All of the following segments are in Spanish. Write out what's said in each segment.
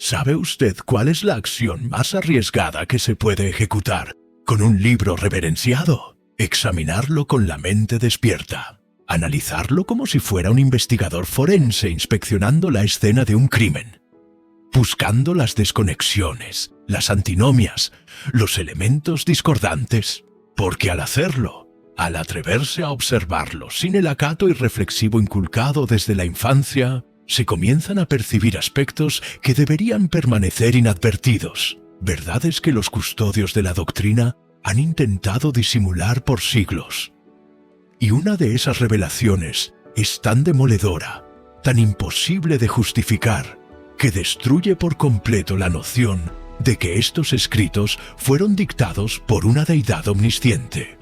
¿Sabe usted cuál es la acción más arriesgada que se puede ejecutar con un libro reverenciado? Examinarlo con la mente despierta. Analizarlo como si fuera un investigador forense inspeccionando la escena de un crimen. Buscando las desconexiones, las antinomias, los elementos discordantes. Porque al hacerlo, al atreverse a observarlo sin el acato irreflexivo inculcado desde la infancia, se comienzan a percibir aspectos que deberían permanecer inadvertidos, verdades que los custodios de la doctrina han intentado disimular por siglos. Y una de esas revelaciones es tan demoledora, tan imposible de justificar, que destruye por completo la noción de que estos escritos fueron dictados por una deidad omnisciente.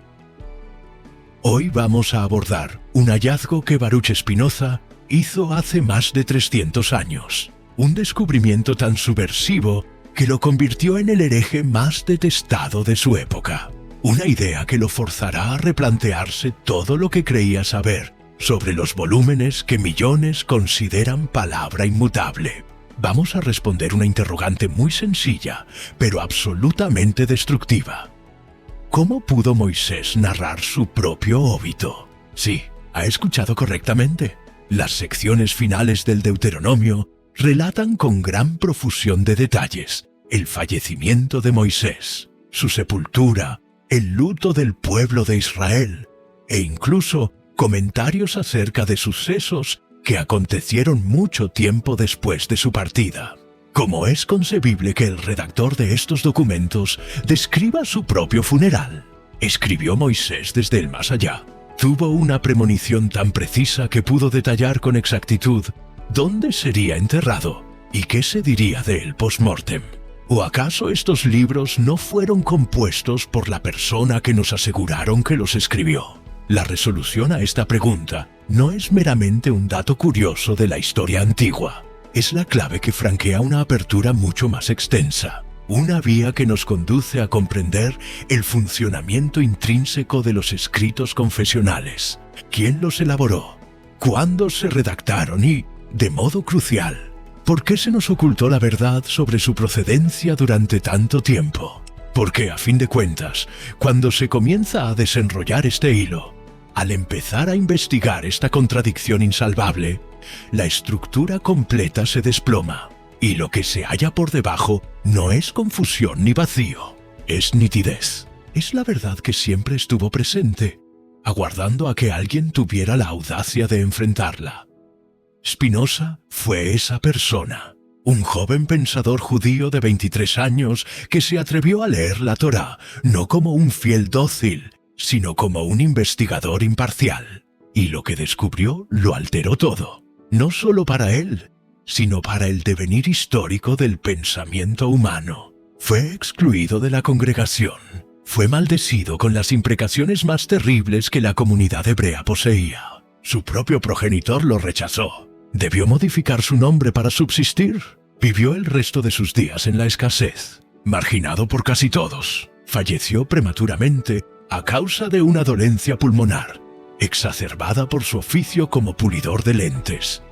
Hoy vamos a abordar un hallazgo que Baruch Spinoza hizo hace más de 300 años, un descubrimiento tan subversivo que lo convirtió en el hereje más detestado de su época. Una idea que lo forzará a replantearse todo lo que creía saber sobre los volúmenes que millones consideran palabra inmutable. Vamos a responder una interrogante muy sencilla, pero absolutamente destructiva. ¿Cómo pudo Moisés narrar su propio óbito? Sí, ha escuchado correctamente. Las secciones finales del Deuteronomio relatan con gran profusión de detalles el fallecimiento de Moisés, su sepultura, el luto del pueblo de Israel e incluso comentarios acerca de sucesos que acontecieron mucho tiempo después de su partida. ¿Cómo es concebible que el redactor de estos documentos describa su propio funeral? ¿Escribió Moisés desde el más allá? ¿Tuvo una premonición tan precisa que pudo detallar con exactitud dónde sería enterrado y qué se diría de él post-mortem? ¿O acaso estos libros no fueron compuestos por la persona que nos aseguraron que los escribió? La resolución a esta pregunta no es meramente un dato curioso de la historia antigua. Es la clave que franquea una apertura mucho más extensa. Una vía que nos conduce a comprender el funcionamiento intrínseco de los escritos confesionales. ¿Quién los elaboró? ¿Cuándo se redactaron? Y, de modo crucial, ¿por qué se nos ocultó la verdad sobre su procedencia durante tanto tiempo? Porque, a fin de cuentas, cuando se comienza a desenrollar este hilo, al empezar a investigar esta contradicción insalvable, la estructura completa se desploma, y lo que se halla por debajo no es confusión ni vacío, es nitidez. Es la verdad que siempre estuvo presente, aguardando a que alguien tuviera la audacia de enfrentarla. Spinoza fue esa persona, un joven pensador judío de 23 años que se atrevió a leer la Torá no como un fiel dócil, sino como un investigador imparcial. Y lo que descubrió lo alteró todo, no solo para él, sino para el devenir histórico del pensamiento humano. Fue excluido de la congregación, fue maldecido con las imprecaciones más terribles que la comunidad hebrea poseía. Su propio progenitor lo rechazó. Debió modificar su nombre para subsistir. Vivió el resto de sus días en la escasez, marginado por casi todos. Falleció prematuramente a causa de una dolencia pulmonar, exacerbada por su oficio como pulidor de lentes.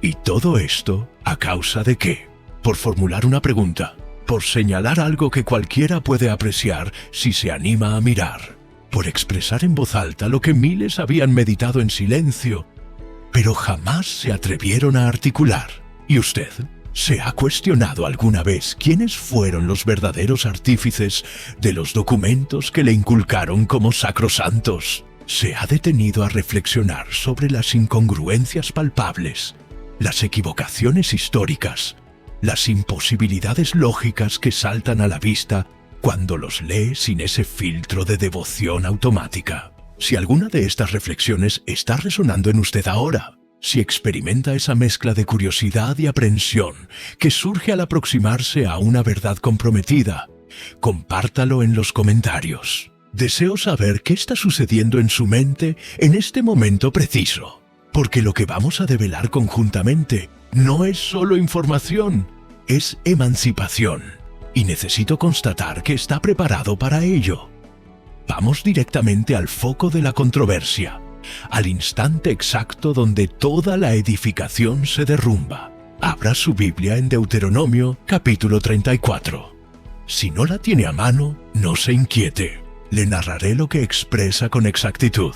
¿Y todo esto a causa de qué? Por formular una pregunta, por señalar algo que cualquiera puede apreciar si se anima a mirar, por expresar en voz alta lo que miles habían meditado en silencio, pero jamás se atrevieron a articular. ¿Y usted se ha cuestionado alguna vez quiénes fueron los verdaderos artífices de los documentos que le inculcaron como sacrosantos? ¿Se ha detenido a reflexionar sobre las incongruencias palpables, las equivocaciones históricas, las imposibilidades lógicas que saltan a la vista cuando los lee sin ese filtro de devoción automática? Si alguna de estas reflexiones está resonando en usted ahora, si experimenta esa mezcla de curiosidad y aprensión que surge al aproximarse a una verdad comprometida, compártalo en los comentarios. Deseo saber qué está sucediendo en su mente en este momento preciso, porque lo que vamos a develar conjuntamente no es solo información, es emancipación, y necesito constatar que está preparado para ello. Vamos directamente al foco de la controversia, al instante exacto donde toda la edificación se derrumba, abra su Biblia en Deuteronomio capítulo 34. Si no la tiene a mano, no se inquiete. Le narraré lo que expresa con exactitud.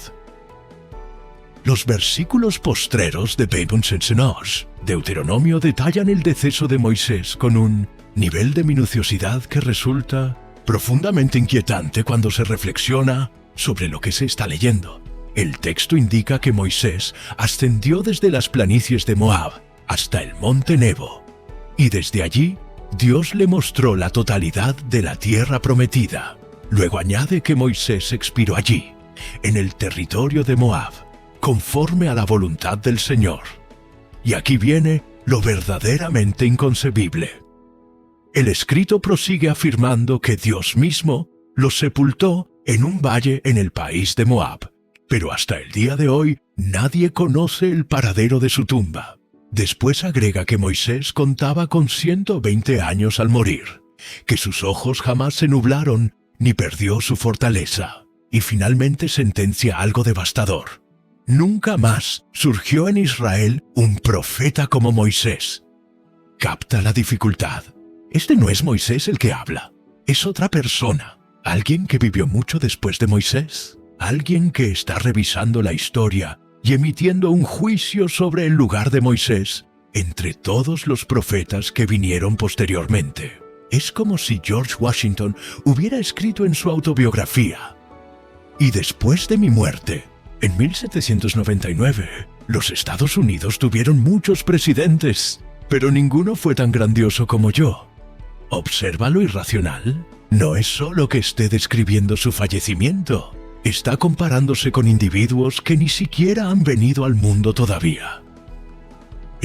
Los versículos postreros de Bijbels Enseñanzas, Deuteronomio, detallan el deceso de Moisés con un nivel de minuciosidad que resulta profundamente inquietante cuando se reflexiona sobre lo que se está leyendo. El texto indica que Moisés ascendió desde las planicies de Moab hasta el monte Nebo, y desde allí Dios le mostró la totalidad de la tierra prometida. Luego añade que Moisés expiró allí, en el territorio de Moab, conforme a la voluntad del Señor. Y aquí viene lo verdaderamente inconcebible. El escrito prosigue afirmando que Dios mismo lo sepultó en un valle en el país de Moab, pero hasta el día de hoy nadie conoce el paradero de su tumba. Después agrega que Moisés contaba con 120 años al morir, que sus ojos jamás se nublaron ni perdió su fortaleza, y finalmente sentencia algo devastador. Nunca más surgió en Israel un profeta como Moisés. Capta la dificultad. Este no es Moisés el que habla, es otra persona, alguien que vivió mucho después de Moisés, alguien que está revisando la historia y emitiendo un juicio sobre el lugar de Moisés entre todos los profetas que vinieron posteriormente. Es como si George Washington hubiera escrito en su autobiografía: y después de mi muerte, en 1799, los Estados Unidos tuvieron muchos presidentes, pero ninguno fue tan grandioso como yo. ¿Observa lo irracional? No es solo que esté describiendo su fallecimiento, está comparándose con individuos que ni siquiera han venido al mundo todavía.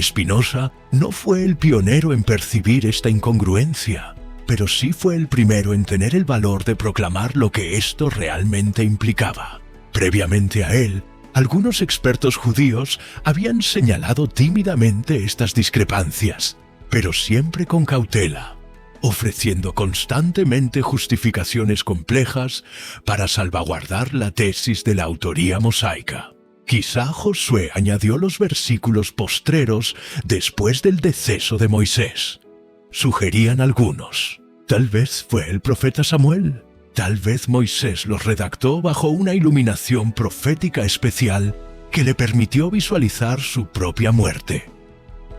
Spinoza no fue el pionero en percibir esta incongruencia, pero sí fue el primero en tener el valor de proclamar lo que esto realmente implicaba. Previamente a él, algunos expertos judíos habían señalado tímidamente estas discrepancias, pero siempre con cautela, ofreciendo constantemente justificaciones complejas para salvaguardar la tesis de la autoría mosaica. Quizá Josué añadió los versículos postreros después del deceso de Moisés. Sugerían algunos. Tal vez fue el profeta Samuel. Tal vez Moisés los redactó bajo una iluminación profética especial que le permitió visualizar su propia muerte.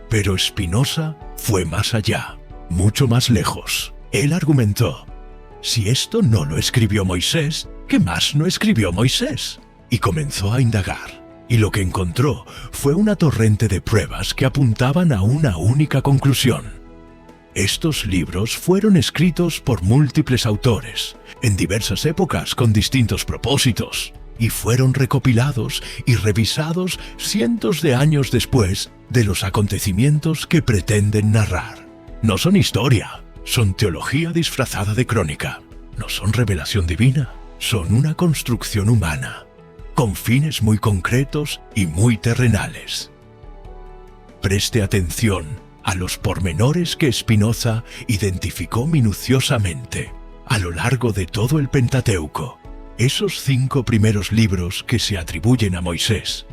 Pero Spinoza fue más allá, mucho más lejos. Él argumentó: si esto no lo escribió Moisés, ¿qué más no escribió Moisés? Y comenzó a indagar, y lo que encontró fue una torrente de pruebas que apuntaban a una única conclusión. Estos libros fueron escritos por múltiples autores, en diversas épocas con distintos propósitos, y fueron recopilados y revisados cientos de años después de los acontecimientos que pretenden narrar. No son historia, son teología disfrazada de crónica. No son revelación divina, son una construcción humana, con fines muy concretos y muy terrenales. Preste atención a los pormenores que Spinoza identificó minuciosamente a lo largo de todo el Pentateuco, esos 5 primeros libros que se atribuyen a Moisés.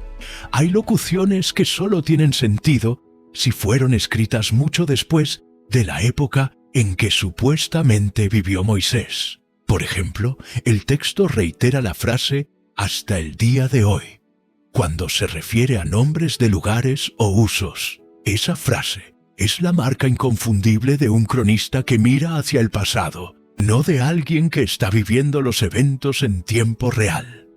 Hay locuciones que solo tienen sentido si fueron escritas mucho después de la época en que supuestamente vivió Moisés. Por ejemplo, el texto reitera la frase «hasta el día de hoy», cuando se refiere a nombres de lugares o usos. Esa frase es la marca inconfundible de un cronista que mira hacia el pasado, no de alguien que está viviendo los eventos en tiempo real.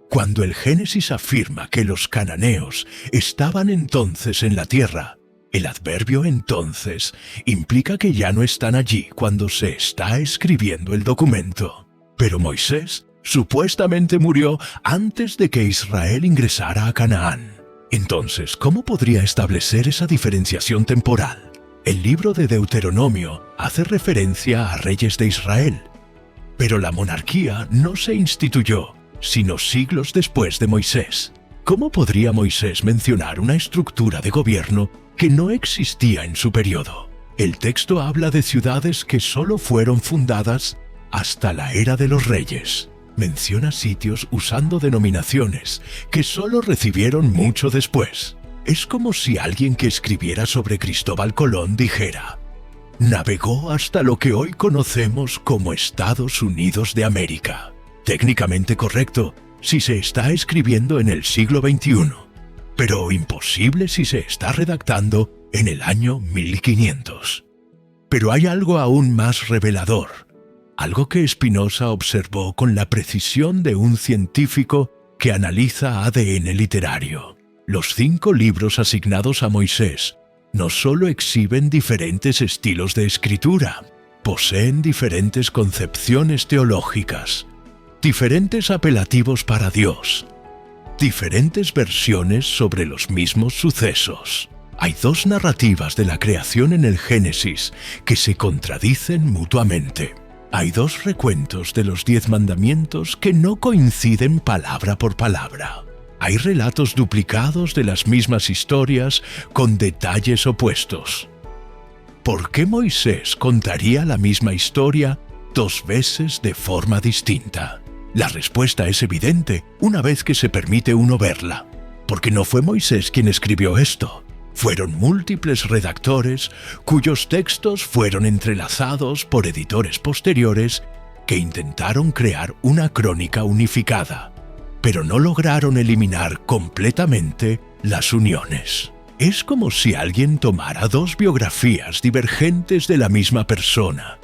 Cuando el Génesis afirma que los cananeos estaban entonces en la tierra, el adverbio entonces implica que ya no están allí cuando se está escribiendo el documento. Pero Moisés supuestamente murió antes de que Israel ingresara a Canaán. Entonces, ¿cómo podría establecer esa diferenciación temporal? El libro de Deuteronomio hace referencia a reyes de Israel, pero la monarquía no se instituyó sino siglos después de Moisés. ¿Cómo podría Moisés mencionar una estructura de gobierno que no existía en su periodo? El texto habla de ciudades que solo fueron fundadas hasta la era de los reyes. Menciona sitios usando denominaciones que solo recibieron mucho después. Es como si alguien que escribiera sobre Cristóbal Colón dijera: navegó hasta lo que hoy conocemos como Estados Unidos de América. Técnicamente correcto si se está escribiendo en el siglo XXI, pero imposible si se está redactando en el año 1500. Pero hay algo aún más revelador, algo que Spinoza observó con la precisión de un científico que analiza ADN literario. Los 5 libros asignados a Moisés no solo exhiben diferentes estilos de escritura, poseen diferentes concepciones teológicas, diferentes apelativos para Dios, diferentes versiones sobre los mismos sucesos. Hay 2 narrativas de la creación en el Génesis que se contradicen mutuamente. Hay 2 recuentos de los 10 mandamientos que no coinciden palabra por palabra. Hay relatos duplicados de las mismas historias con detalles opuestos. ¿Por qué Moisés contaría la misma historia 2 veces de forma distinta? La respuesta es evidente una vez que se permite uno verla, porque no fue Moisés quien escribió esto. Fueron múltiples redactores cuyos textos fueron entrelazados por editores posteriores que intentaron crear una crónica unificada, pero no lograron eliminar completamente las uniones. Es como si alguien tomara 2 biografías divergentes de la misma persona,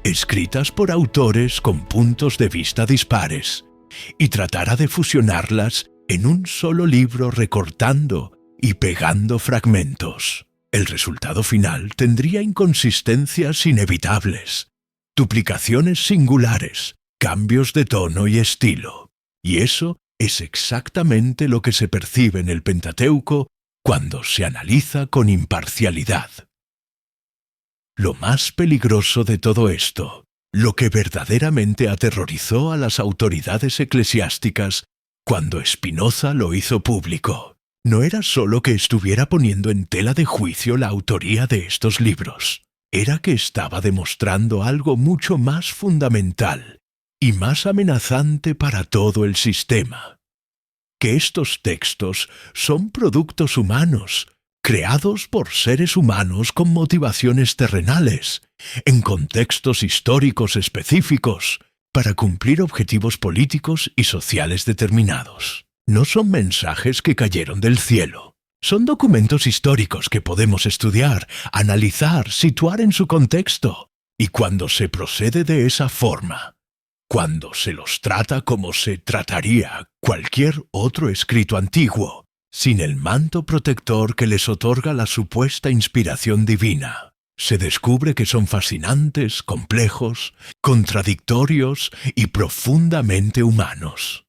escritas por autores con puntos de vista dispares, y tratara de fusionarlas en un solo libro recortando y pegando fragmentos. El resultado final tendría inconsistencias inevitables, duplicaciones singulares, cambios de tono y estilo. Y eso es exactamente lo que se percibe en el Pentateuco cuando se analiza con imparcialidad. Lo más peligroso de todo esto, lo que verdaderamente aterrorizó a las autoridades eclesiásticas cuando Spinoza lo hizo público, no era solo que estuviera poniendo en tela de juicio la autoría de estos libros, era que estaba demostrando algo mucho más fundamental y más amenazante para todo el sistema: que estos textos son productos humanos, creados por seres humanos con motivaciones terrenales, en contextos históricos específicos, para cumplir objetivos políticos y sociales determinados. No son mensajes que cayeron del cielo. Son documentos históricos que podemos estudiar, analizar, situar en su contexto. Y cuando se procede de esa forma, cuando se los trata como se trataría cualquier otro escrito antiguo, sin el manto protector que les otorga la supuesta inspiración divina, se descubre que son fascinantes, complejos, contradictorios y profundamente humanos.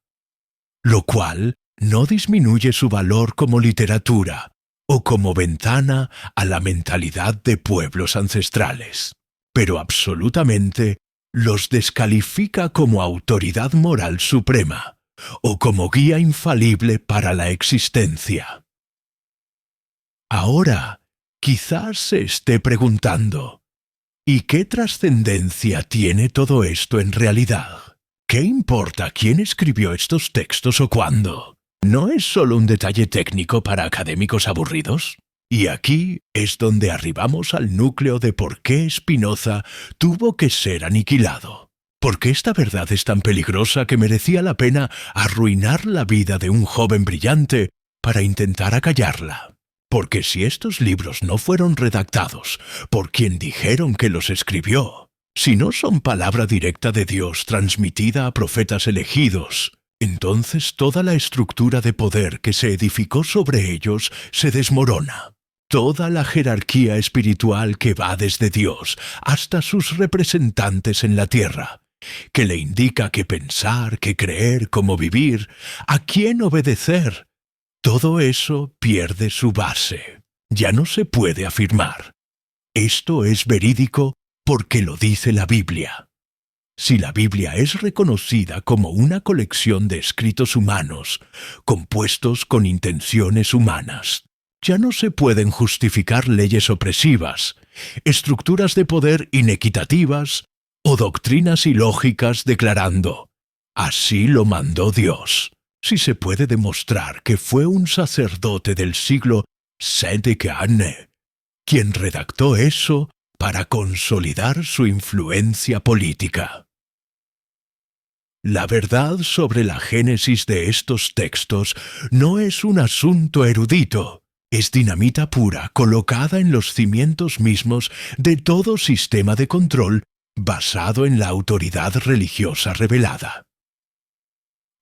Lo cual no disminuye su valor como literatura o como ventana a la mentalidad de pueblos ancestrales, pero absolutamente los descalifica como autoridad moral suprema o como guía infalible para la existencia. Ahora, quizás se esté preguntando, ¿y qué trascendencia tiene todo esto en realidad? ¿Qué importa quién escribió estos textos o cuándo? ¿No es solo un detalle técnico para académicos aburridos? Y aquí es donde arribamos al núcleo de por qué Spinoza tuvo que ser aniquilado. ¿Por qué esta verdad es tan peligrosa que merecía la pena arruinar la vida de un joven brillante para intentar acallarla? Porque si estos libros no fueron redactados por quien dijeron que los escribió, si no son palabra directa de Dios transmitida a profetas elegidos, entonces toda la estructura de poder que se edificó sobre ellos se desmorona. Toda la jerarquía espiritual que va desde Dios hasta sus representantes en la tierra, que le indica qué pensar, qué creer, cómo vivir, a quién obedecer, todo eso pierde su base. Ya no se puede afirmar. Esto es verídico porque lo dice la Biblia. Si la Biblia es reconocida como una colección de escritos humanos, compuestos con intenciones humanas, ya no se pueden justificar leyes opresivas, estructuras de poder inequitativas o doctrinas ilógicas declarando: así lo mandó Dios. Si se puede demostrar que fue un sacerdote del siglo Sédicane, quien redactó eso para consolidar su influencia política. La verdad sobre la génesis de estos textos no es un asunto erudito, es dinamita pura colocada en los cimientos mismos de todo sistema de control basado en la autoridad religiosa revelada.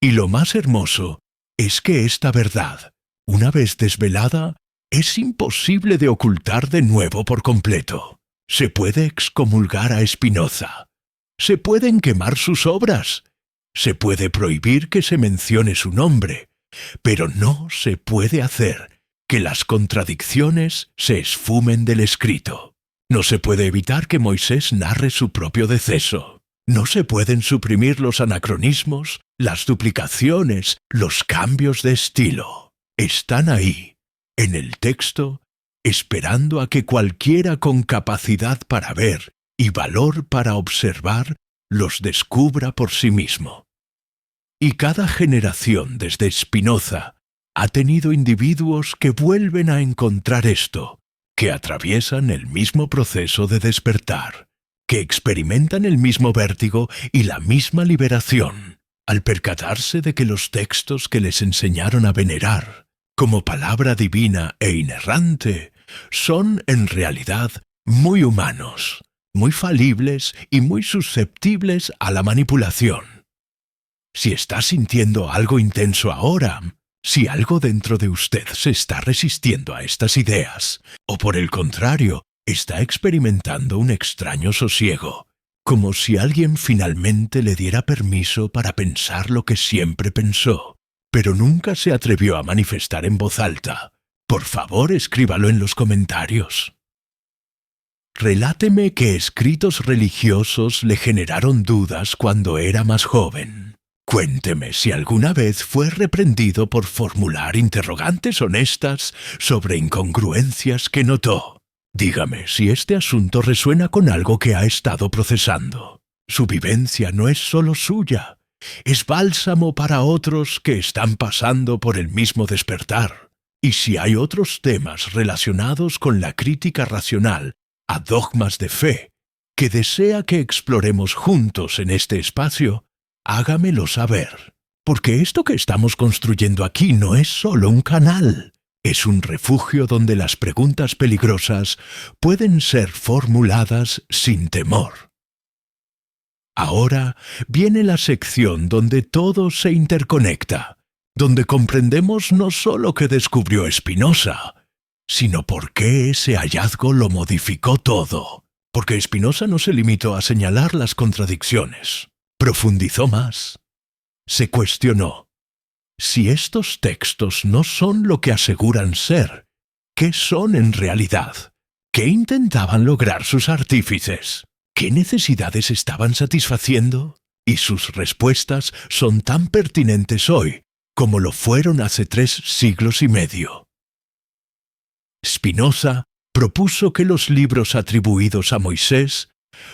Y lo más hermoso es que esta verdad, una vez desvelada, es imposible de ocultar de nuevo por completo. Se puede excomulgar a Spinoza, se pueden quemar sus obras, se puede prohibir que se mencione su nombre, pero no se puede hacer que las contradicciones se esfumen del escrito. No se puede evitar que Moisés narre su propio deceso. No se pueden suprimir los anacronismos, las duplicaciones, los cambios de estilo. Están ahí, en el texto, esperando a que cualquiera con capacidad para ver y valor para observar los descubra por sí mismo. Y cada generación desde Spinoza ha tenido individuos que vuelven a encontrar esto, que atraviesan el mismo proceso de despertar, que experimentan el mismo vértigo y la misma liberación, al percatarse de que los textos que les enseñaron a venerar, como palabra divina e inerrante, son en realidad muy humanos, muy falibles y muy susceptibles a la manipulación. Si está sintiendo algo intenso ahora, si algo dentro de usted se está resistiendo a estas ideas, o por el contrario, está experimentando un extraño sosiego, como si alguien finalmente le diera permiso para pensar lo que siempre pensó, pero nunca se atrevió a manifestar en voz alta, por favor escríbalo en los comentarios. Reláteme qué escritos religiosos le generaron dudas cuando era más joven. Cuénteme si alguna vez fue reprendido por formular interrogantes honestas sobre incongruencias que notó. Dígame si este asunto resuena con algo que ha estado procesando. Su vivencia no es solo suya, es bálsamo para otros que están pasando por el mismo despertar. Y si hay otros temas relacionados con la crítica racional a dogmas de fe que desea que exploremos juntos en este espacio, hágamelo saber, porque esto que estamos construyendo aquí no es solo un canal, es un refugio donde las preguntas peligrosas pueden ser formuladas sin temor. Ahora viene la sección donde todo se interconecta, donde comprendemos no solo qué descubrió Spinoza, sino por qué ese hallazgo lo modificó todo, porque Spinoza no se limitó a señalar las contradicciones. Profundizó más. Se cuestionó, si estos textos no son lo que aseguran ser, ¿qué son en realidad? ¿Qué intentaban lograr sus artífices? ¿Qué necesidades estaban satisfaciendo? Y sus respuestas son tan pertinentes hoy como lo fueron hace 3 siglos y medio. Spinoza propuso que los libros atribuidos a Moisés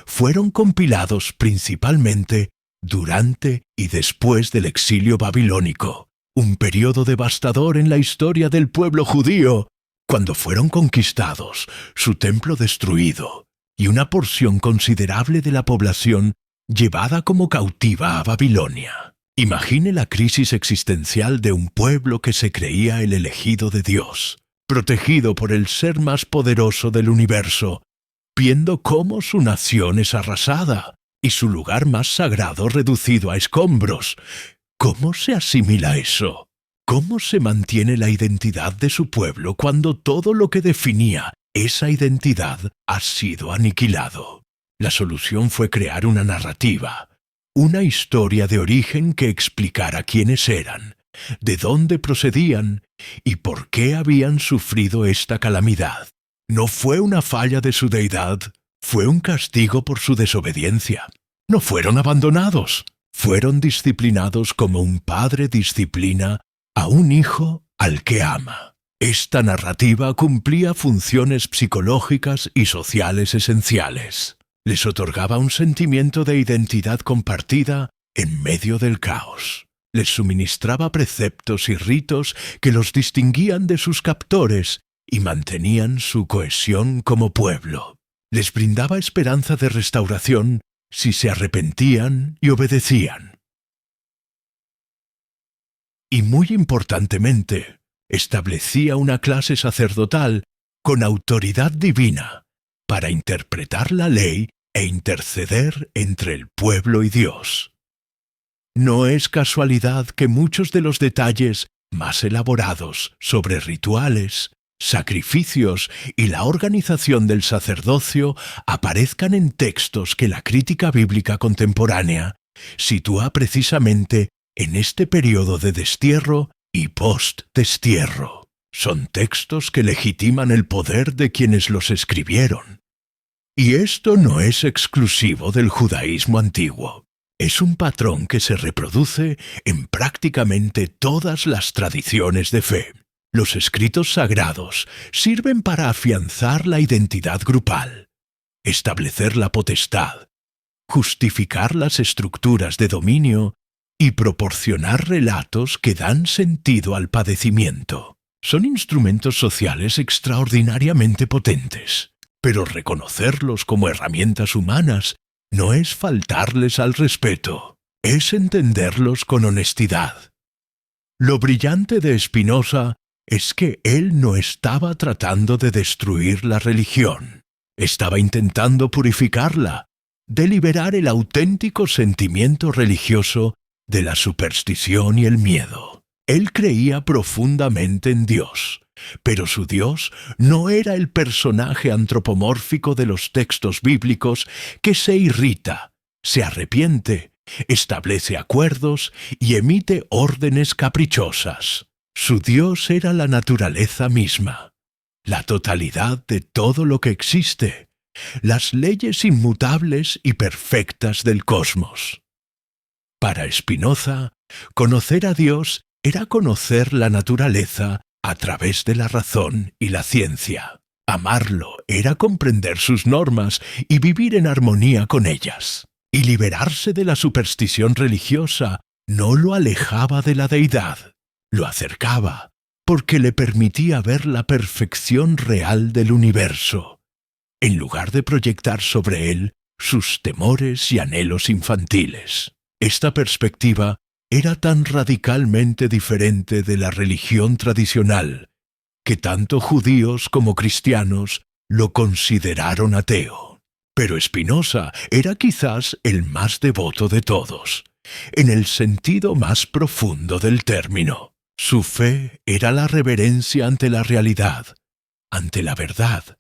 fueron compilados principalmente durante y después del exilio babilónico, un periodo devastador en la historia del pueblo judío, cuando fueron conquistados, su templo destruido, y una porción considerable de la población llevada como cautiva a Babilonia. Imagine la crisis existencial de un pueblo que se creía el elegido de Dios, protegido por el ser más poderoso del universo, viendo cómo su nación es arrasada y su lugar más sagrado reducido a escombros. ¿Cómo se asimila eso? ¿Cómo se mantiene la identidad de su pueblo cuando todo lo que definía esa identidad ha sido aniquilado? La solución fue crear una narrativa, una historia de origen que explicara quiénes eran, de dónde procedían y por qué habían sufrido esta calamidad. No fue una falla de su deidad, fue un castigo por su desobediencia. No fueron abandonados, fueron disciplinados como un padre disciplina a un hijo al que ama. Esta narrativa cumplía funciones psicológicas y sociales esenciales. Les otorgaba un sentimiento de identidad compartida en medio del caos. Les suministraba preceptos y ritos que los distinguían de sus captores y mantenían su cohesión como pueblo. Les brindaba esperanza de restauración si se arrepentían y obedecían. Y muy importantemente, establecía una clase sacerdotal con autoridad divina para interpretar la ley e interceder entre el pueblo y Dios. No es casualidad que muchos de los detalles más elaborados sobre rituales, sacrificios y la organización del sacerdocio aparezcan en textos que la crítica bíblica contemporánea sitúa precisamente en este periodo de destierro y post-destierro. Son textos que legitiman el poder de quienes los escribieron. Y esto no es exclusivo del judaísmo antiguo. Es un patrón que se reproduce en prácticamente todas las tradiciones de fe. Los escritos sagrados sirven para afianzar la identidad grupal, establecer la potestad, justificar las estructuras de dominio y proporcionar relatos que dan sentido al padecimiento. Son instrumentos sociales extraordinariamente potentes, pero reconocerlos como herramientas humanas no es faltarles al respeto, es entenderlos con honestidad. Lo brillante de Spinoza es que él no estaba tratando de destruir la religión, estaba intentando purificarla, de liberar el auténtico sentimiento religioso de la superstición y el miedo. Él creía profundamente en Dios, pero su Dios no era el personaje antropomórfico de los textos bíblicos que se irrita, se arrepiente, establece acuerdos y emite órdenes caprichosas. Su Dios era la naturaleza misma, la totalidad de todo lo que existe, las leyes inmutables y perfectas del cosmos. Para Spinoza, conocer a Dios era conocer la naturaleza a través de la razón y la ciencia. Amarlo era comprender sus normas y vivir en armonía con ellas. Y liberarse de la superstición religiosa no lo alejaba de la deidad, lo acercaba, porque le permitía ver la perfección real del universo, en lugar de proyectar sobre él sus temores y anhelos infantiles. Esta perspectiva era tan radicalmente diferente de la religión tradicional que tanto judíos como cristianos lo consideraron ateo. Pero Spinoza era quizás el más devoto de todos, en el sentido más profundo del término. Su fe era la reverencia ante la realidad, ante la verdad,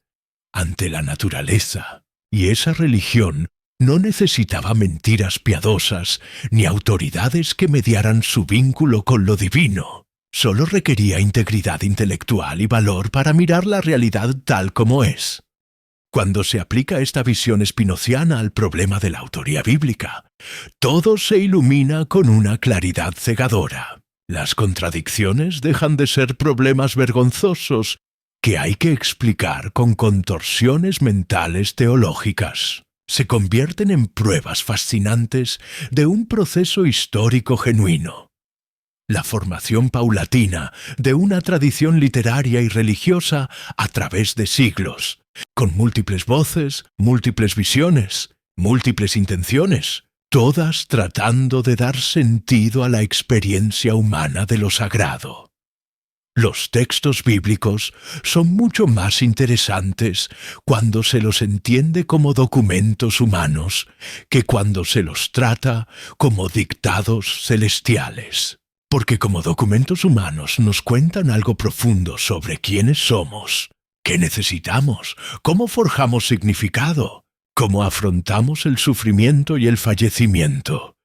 ante la naturaleza, y esa religión no necesitaba mentiras piadosas ni autoridades que mediaran su vínculo con lo divino. Solo requería integridad intelectual y valor para mirar la realidad tal como es. Cuando se aplica esta visión spinoziana al problema de la autoría bíblica, todo se ilumina con una claridad cegadora. Las contradicciones dejan de ser problemas vergonzosos que hay que explicar con contorsiones mentales teológicas. Se convierten en pruebas fascinantes de un proceso histórico genuino. La formación paulatina de una tradición literaria y religiosa a través de siglos, con múltiples voces, múltiples visiones, múltiples intenciones, todas tratando de dar sentido a la experiencia humana de lo sagrado. Los textos bíblicos son mucho más interesantes cuando se los entiende como documentos humanos que cuando se los trata como dictados celestiales. Porque como documentos humanos nos cuentan algo profundo sobre quiénes somos, qué necesitamos, cómo forjamos significado, cómo afrontamos el sufrimiento y el fallecimiento,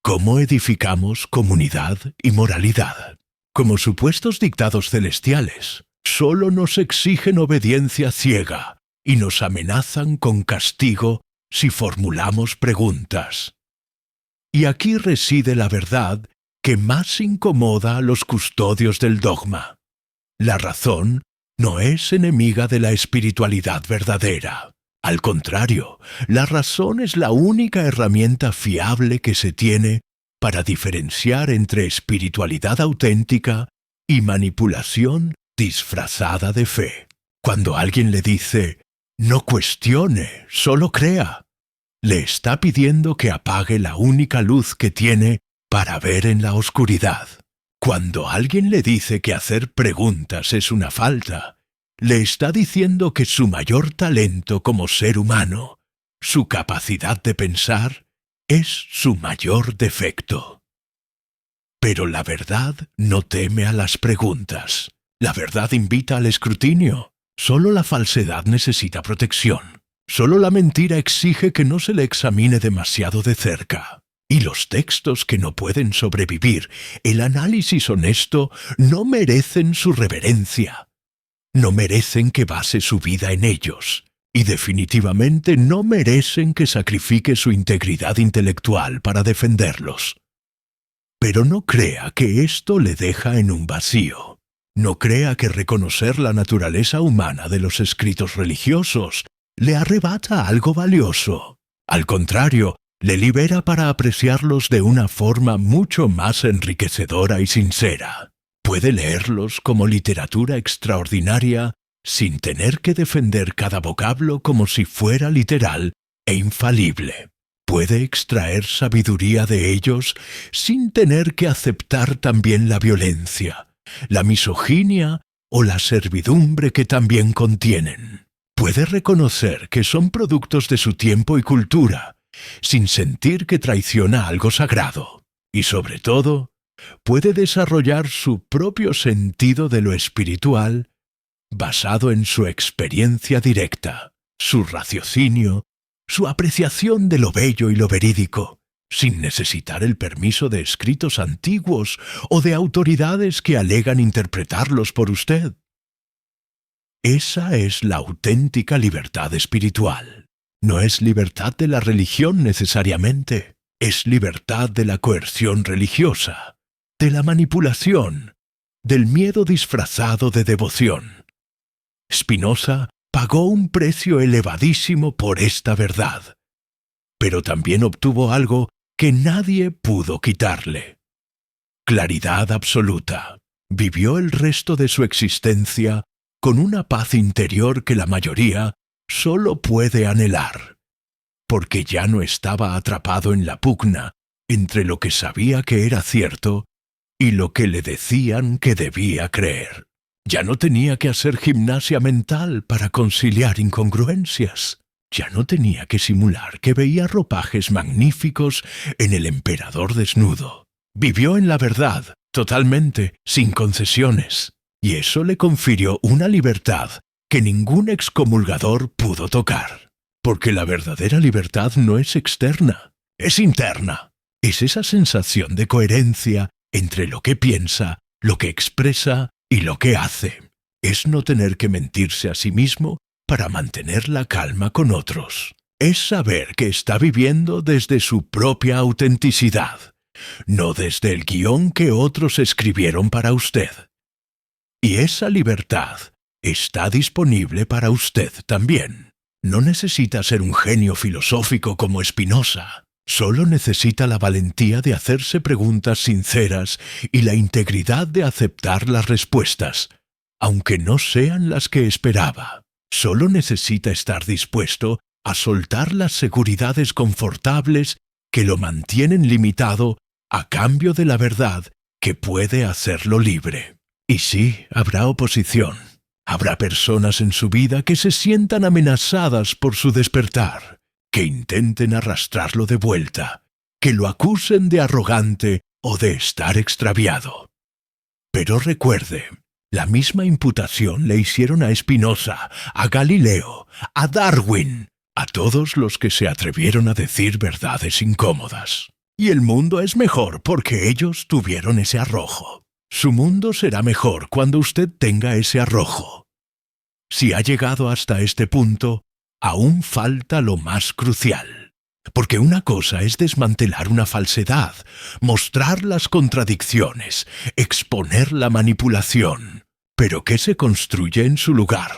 cómo edificamos comunidad y moralidad. Como supuestos dictados celestiales, solo nos exigen obediencia ciega y nos amenazan con castigo si formulamos preguntas. Y aquí reside la verdad que más incomoda a los custodios del dogma. La razón no es enemiga de la espiritualidad verdadera. Al contrario, la razón es la única herramienta fiable que se tiene para diferenciar entre espiritualidad auténtica y manipulación disfrazada de fe. Cuando alguien le dice, no cuestione, solo crea, le está pidiendo que apague la única luz que tiene para ver en la oscuridad. Cuando alguien le dice que hacer preguntas es una falta, le está diciendo que su mayor talento como ser humano, su capacidad de pensar, es su mayor defecto. Pero la verdad no teme a las preguntas. La verdad invita al escrutinio. Solo la falsedad necesita protección. Solo la mentira exige que no se le examine demasiado de cerca. Y los textos que no pueden sobrevivir el análisis honesto no merecen su reverencia. No merecen que base su vida en ellos. Y definitivamente no merecen que sacrifique su integridad intelectual para defenderlos. Pero no crea que esto le deja en un vacío. No crea que reconocer la naturaleza humana de los escritos religiosos le arrebata algo valioso. Al contrario, le libera para apreciarlos de una forma mucho más enriquecedora y sincera. Puede leerlos como literatura extraordinaria sin tener que defender cada vocablo como si fuera literal e infalible. Puede extraer sabiduría de ellos sin tener que aceptar también la violencia, la misoginia o la servidumbre que también contienen. Puede reconocer que son productos de su tiempo y cultura, sin sentir que traiciona algo sagrado. Y sobre todo, puede desarrollar su propio sentido de lo espiritual basado en su experiencia directa, su raciocinio, su apreciación de lo bello y lo verídico, sin necesitar el permiso de escritos antiguos o de autoridades que alegan interpretarlos por usted. Esa es la auténtica libertad espiritual. No es libertad de la religión necesariamente, es libertad de la coerción religiosa, de la manipulación, del miedo disfrazado de devoción. Spinoza pagó un precio elevadísimo por esta verdad, pero también obtuvo algo que nadie pudo quitarle: claridad absoluta. Vivió el resto de su existencia con una paz interior que la mayoría solo puede anhelar, porque ya no estaba atrapado en la pugna entre lo que sabía que era cierto y lo que le decían que debía creer. Ya no tenía que hacer gimnasia mental para conciliar incongruencias. Ya no tenía que simular que veía ropajes magníficos en el emperador desnudo. Vivió en la verdad, totalmente, sin concesiones. Y eso le confirió una libertad que ningún excomulgador pudo tocar. Porque la verdadera libertad no es externa, es interna. Es esa sensación de coherencia entre lo que piensa, lo que expresa y lo que hace. Es no tener que mentirse a sí mismo para mantener la calma con otros. Es saber que está viviendo desde su propia autenticidad, no desde el guión que otros escribieron para usted. Y esa libertad está disponible para usted también. No necesita ser un genio filosófico como Spinoza. Solo necesita la valentía de hacerse preguntas sinceras y la integridad de aceptar las respuestas, aunque no sean las que esperaba. Solo necesita estar dispuesto a soltar las seguridades confortables que lo mantienen limitado a cambio de la verdad que puede hacerlo libre. Y sí, habrá oposición. Habrá personas en su vida que se sientan amenazadas por su despertar, que intenten arrastrarlo de vuelta, que lo acusen de arrogante o de estar extraviado. Pero recuerde, la misma imputación le hicieron a Spinoza, a Galileo, a Darwin, a todos los que se atrevieron a decir verdades incómodas. Y el mundo es mejor porque ellos tuvieron ese arrojo. Su mundo será mejor cuando usted tenga ese arrojo. Si ha llegado hasta este punto, aún falta lo más crucial. Porque una cosa es desmantelar una falsedad, mostrar las contradicciones, exponer la manipulación. Pero ¿qué se construye en su lugar?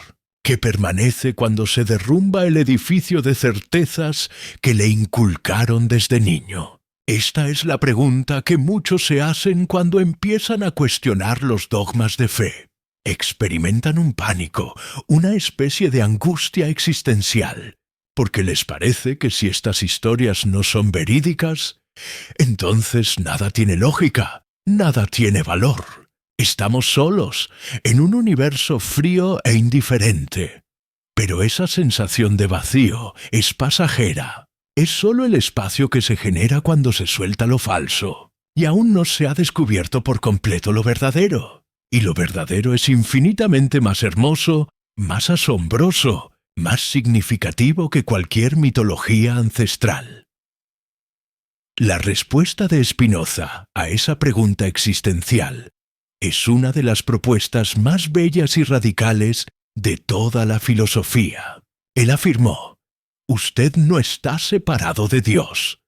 ¿Qué permanece cuando se derrumba el edificio de certezas que le inculcaron desde niño? Esta es la pregunta que muchos se hacen cuando empiezan a cuestionar los dogmas de fe. Experimentan un pánico, una especie de angustia existencial, porque les parece que si estas historias no son verídicas, entonces nada tiene lógica, nada tiene valor. Estamos solos, en un universo frío e indiferente. Pero esa sensación de vacío es pasajera. Es solo el espacio que se genera cuando se suelta lo falso. Y aún no se ha descubierto por completo lo verdadero. Y lo verdadero es infinitamente más hermoso, más asombroso, más significativo que cualquier mitología ancestral. La respuesta de Spinoza a esa pregunta existencial es una de las propuestas más bellas y radicales de toda la filosofía. Él afirmó: usted no está separado de Dios.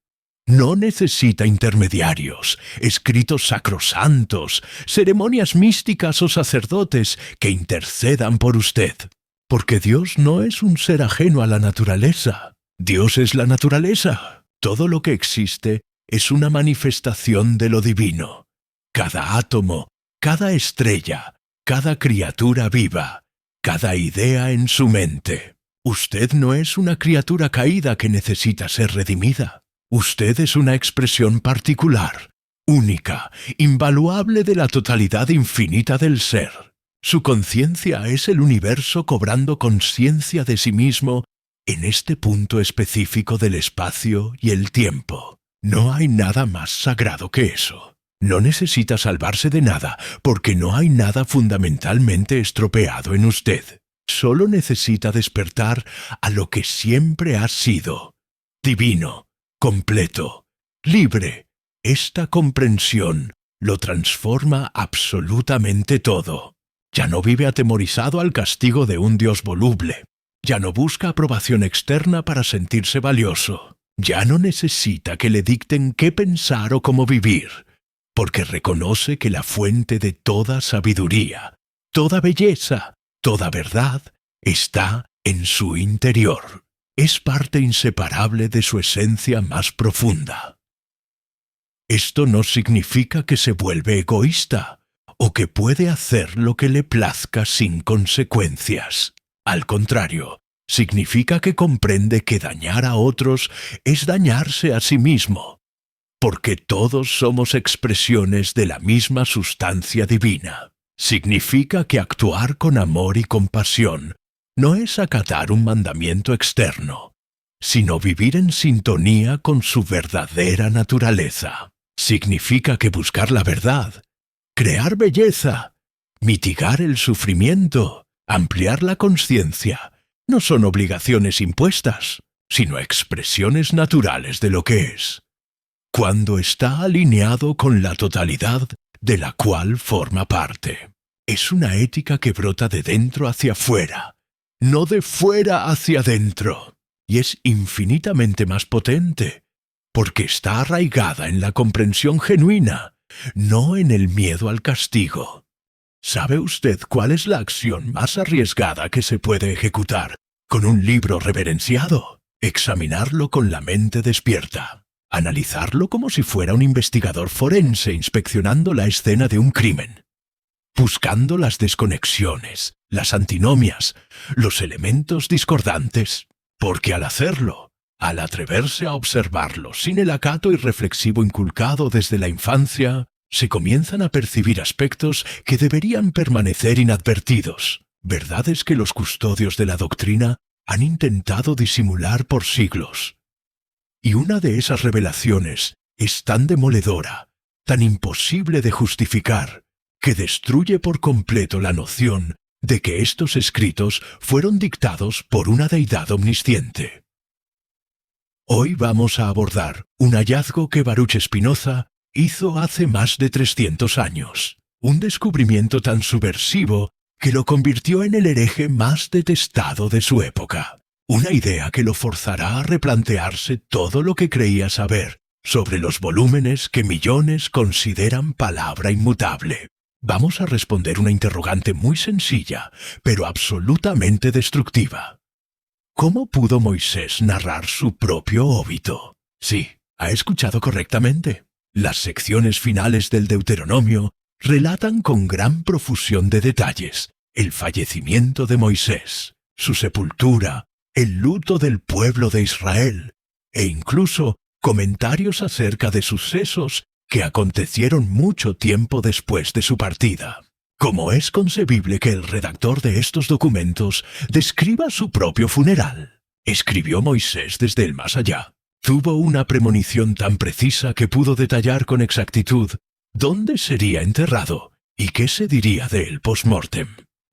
No necesita intermediarios, escritos sacrosantos, ceremonias místicas o sacerdotes que intercedan por usted. Porque Dios no es un ser ajeno a la naturaleza. Dios es la naturaleza. Todo lo que existe es una manifestación de lo divino. Cada átomo, cada estrella, cada criatura viva, cada idea en su mente. Usted no es una criatura caída que necesita ser redimida. Usted es una expresión particular, única, invaluable de la totalidad infinita del ser. Su conciencia es el universo cobrando conciencia de sí mismo en este punto específico del espacio y el tiempo. No hay nada más sagrado que eso. No necesita salvarse de nada, porque no hay nada fundamentalmente estropeado en usted. Solo necesita despertar a lo que siempre ha sido: divino, completo, libre. Esta comprensión lo transforma absolutamente todo. Ya no vive atemorizado al castigo de un Dios voluble. Ya no busca aprobación externa para sentirse valioso. Ya no necesita que le dicten qué pensar o cómo vivir, porque reconoce que la fuente de toda sabiduría, toda belleza, toda verdad está en su interior. Es parte inseparable de su esencia más profunda. Esto no significa que se vuelve egoísta o que puede hacer lo que le plazca sin consecuencias. Al contrario, significa que comprende que dañar a otros es dañarse a sí mismo, porque todos somos expresiones de la misma sustancia divina. Significa que actuar con amor y compasión no es acatar un mandamiento externo, sino vivir en sintonía con su verdadera naturaleza. Significa que buscar la verdad, crear belleza, mitigar el sufrimiento, ampliar la conciencia, no son obligaciones impuestas, sino expresiones naturales de lo que es, cuando está alineado con la totalidad de la cual forma parte. Es una ética que brota de dentro hacia afuera, no de fuera hacia dentro, y es infinitamente más potente, porque está arraigada en la comprensión genuina, no en el miedo al castigo. ¿Sabe usted cuál es la acción más arriesgada que se puede ejecutar con un libro reverenciado? Examinarlo con la mente despierta. Analizarlo como si fuera un investigador forense inspeccionando la escena de un crimen, buscando las desconexiones, las antinomias, los elementos discordantes, porque al hacerlo, al atreverse a observarlo sin el acato irreflexivo inculcado desde la infancia, se comienzan a percibir aspectos que deberían permanecer inadvertidos, verdades que los custodios de la doctrina han intentado disimular por siglos. Y una de esas revelaciones es tan demoledora, tan imposible de justificar, que destruye por completo la noción de que estos escritos fueron dictados por una deidad omnisciente. Hoy vamos a abordar un hallazgo que Baruch Spinoza hizo hace más de 300 años, un descubrimiento tan subversivo que lo convirtió en el hereje más detestado de su época. Una idea que lo forzará a replantearse todo lo que creía saber sobre los volúmenes que millones consideran palabra inmutable. Vamos a responder una interrogante muy sencilla, pero absolutamente destructiva. ¿Cómo pudo Moisés narrar su propio óbito? Sí, ha escuchado correctamente. Las secciones finales del Deuteronomio relatan con gran profusión de detalles el fallecimiento de Moisés, su sepultura, el luto del pueblo de Israel, e incluso comentarios acerca de sucesos que acontecieron mucho tiempo después de su partida. ¿Cómo es concebible que el redactor de estos documentos describa su propio funeral? Escribió Moisés desde el más allá. Tuvo una premonición tan precisa que pudo detallar con exactitud dónde sería enterrado y qué se diría de él post-mortem.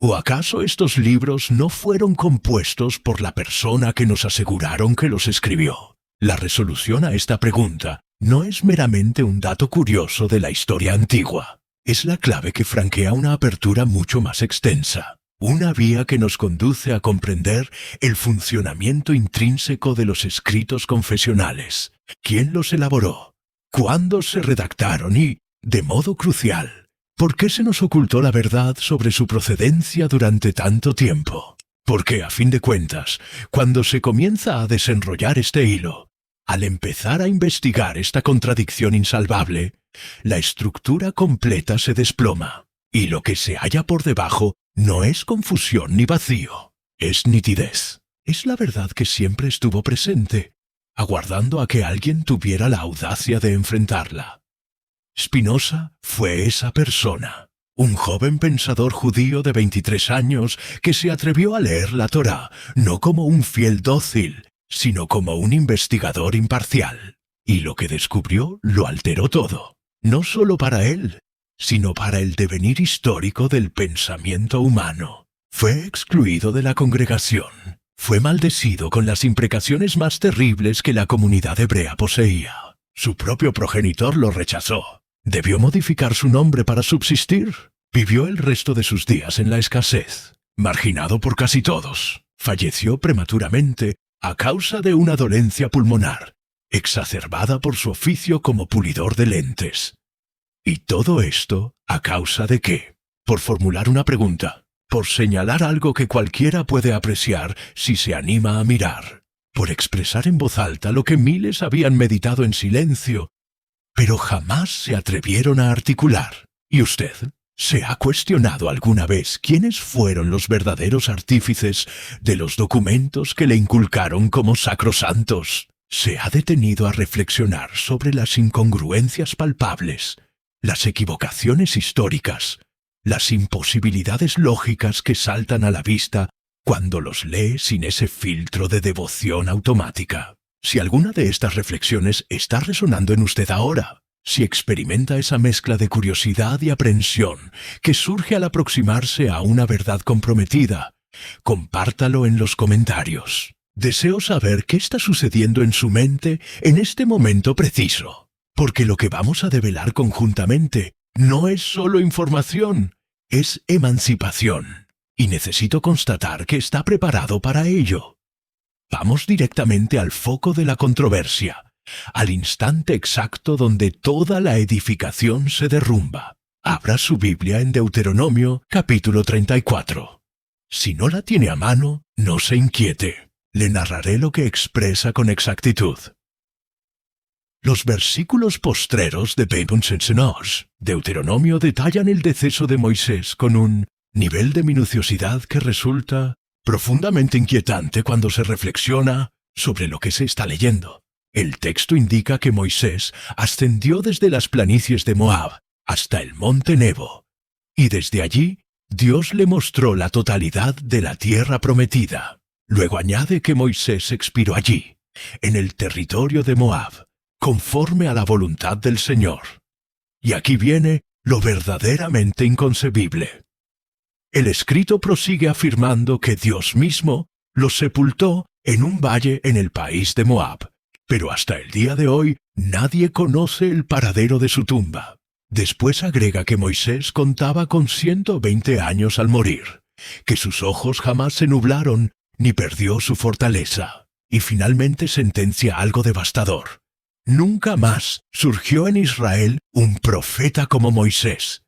¿O acaso estos libros no fueron compuestos por la persona que nos aseguraron que los escribió? La resolución a esta pregunta no es meramente un dato curioso de la historia antigua. Es la clave que franquea una apertura mucho más extensa, una vía que nos conduce a comprender el funcionamiento intrínseco de los escritos confesionales, quién los elaboró, cuándo se redactaron y, de modo crucial, por qué se nos ocultó la verdad sobre su procedencia durante tanto tiempo. Porque, a fin de cuentas, cuando se comienza a desenrollar este hilo, al empezar a investigar esta contradicción insalvable, la estructura completa se desploma, y lo que se halla por debajo no es confusión ni vacío, es nitidez. Es la verdad que siempre estuvo presente, aguardando a que alguien tuviera la audacia de enfrentarla. Spinoza fue esa persona, un joven pensador judío de 23 años que se atrevió a leer la Torá no como un fiel dócil, sino como un investigador imparcial. Y lo que descubrió lo alteró todo, no solo para él, sino para el devenir histórico del pensamiento humano. Fue excluido de la congregación, fue maldecido con las imprecaciones más terribles que la comunidad hebrea poseía. Su propio progenitor lo rechazó. Debió modificar su nombre para subsistir. Vivió el resto de sus días en la escasez, marginado por casi todos. Falleció prematuramente a causa de una dolencia pulmonar, exacerbada por su oficio como pulidor de lentes. ¿Y todo esto a causa de qué? Por formular una pregunta, por señalar algo que cualquiera puede apreciar si se anima a mirar, por expresar en voz alta lo que miles habían meditado en silencio, pero jamás se atrevieron a articular. ¿Y usted? ¿Se ha cuestionado alguna vez quiénes fueron los verdaderos artífices de los documentos que le inculcaron como sacrosantos? ¿Se ha detenido a reflexionar sobre las incongruencias palpables, las equivocaciones históricas, las imposibilidades lógicas que saltan a la vista cuando los lee sin ese filtro de devoción automática? Si alguna de estas reflexiones está resonando en usted ahora, si experimenta esa mezcla de curiosidad y aprensión que surge al aproximarse a una verdad comprometida, compártalo en los comentarios. Deseo saber qué está sucediendo en su mente en este momento preciso, porque lo que vamos a develar conjuntamente no es solo información, es emancipación, y necesito constatar que está preparado para ello. Vamos directamente al foco de la controversia, al instante exacto donde toda la edificación se derrumba. Abra su Biblia en Deuteronomio, capítulo 34. Si no la tiene a mano, no se inquiete. Le narraré lo que expresa con exactitud. Los versículos postreros de Beibunsensenos, Deuteronomio, detallan el deceso de Moisés con un nivel de minuciosidad que resulta profundamente inquietante cuando se reflexiona sobre lo que se está leyendo. El texto indica que Moisés ascendió desde las planicies de Moab hasta el monte Nebo, y desde allí Dios le mostró la totalidad de la tierra prometida. Luego añade que Moisés expiró allí, en el territorio de Moab, conforme a la voluntad del Señor. Y aquí viene lo verdaderamente inconcebible. El escrito prosigue afirmando que Dios mismo lo sepultó en un valle en el país de Moab, pero hasta el día de hoy nadie conoce el paradero de su tumba. Después agrega que Moisés contaba con 120 años al morir, que sus ojos jamás se nublaron ni perdió su fortaleza, y finalmente sentencia algo devastador. Nunca más surgió en Israel un profeta como Moisés.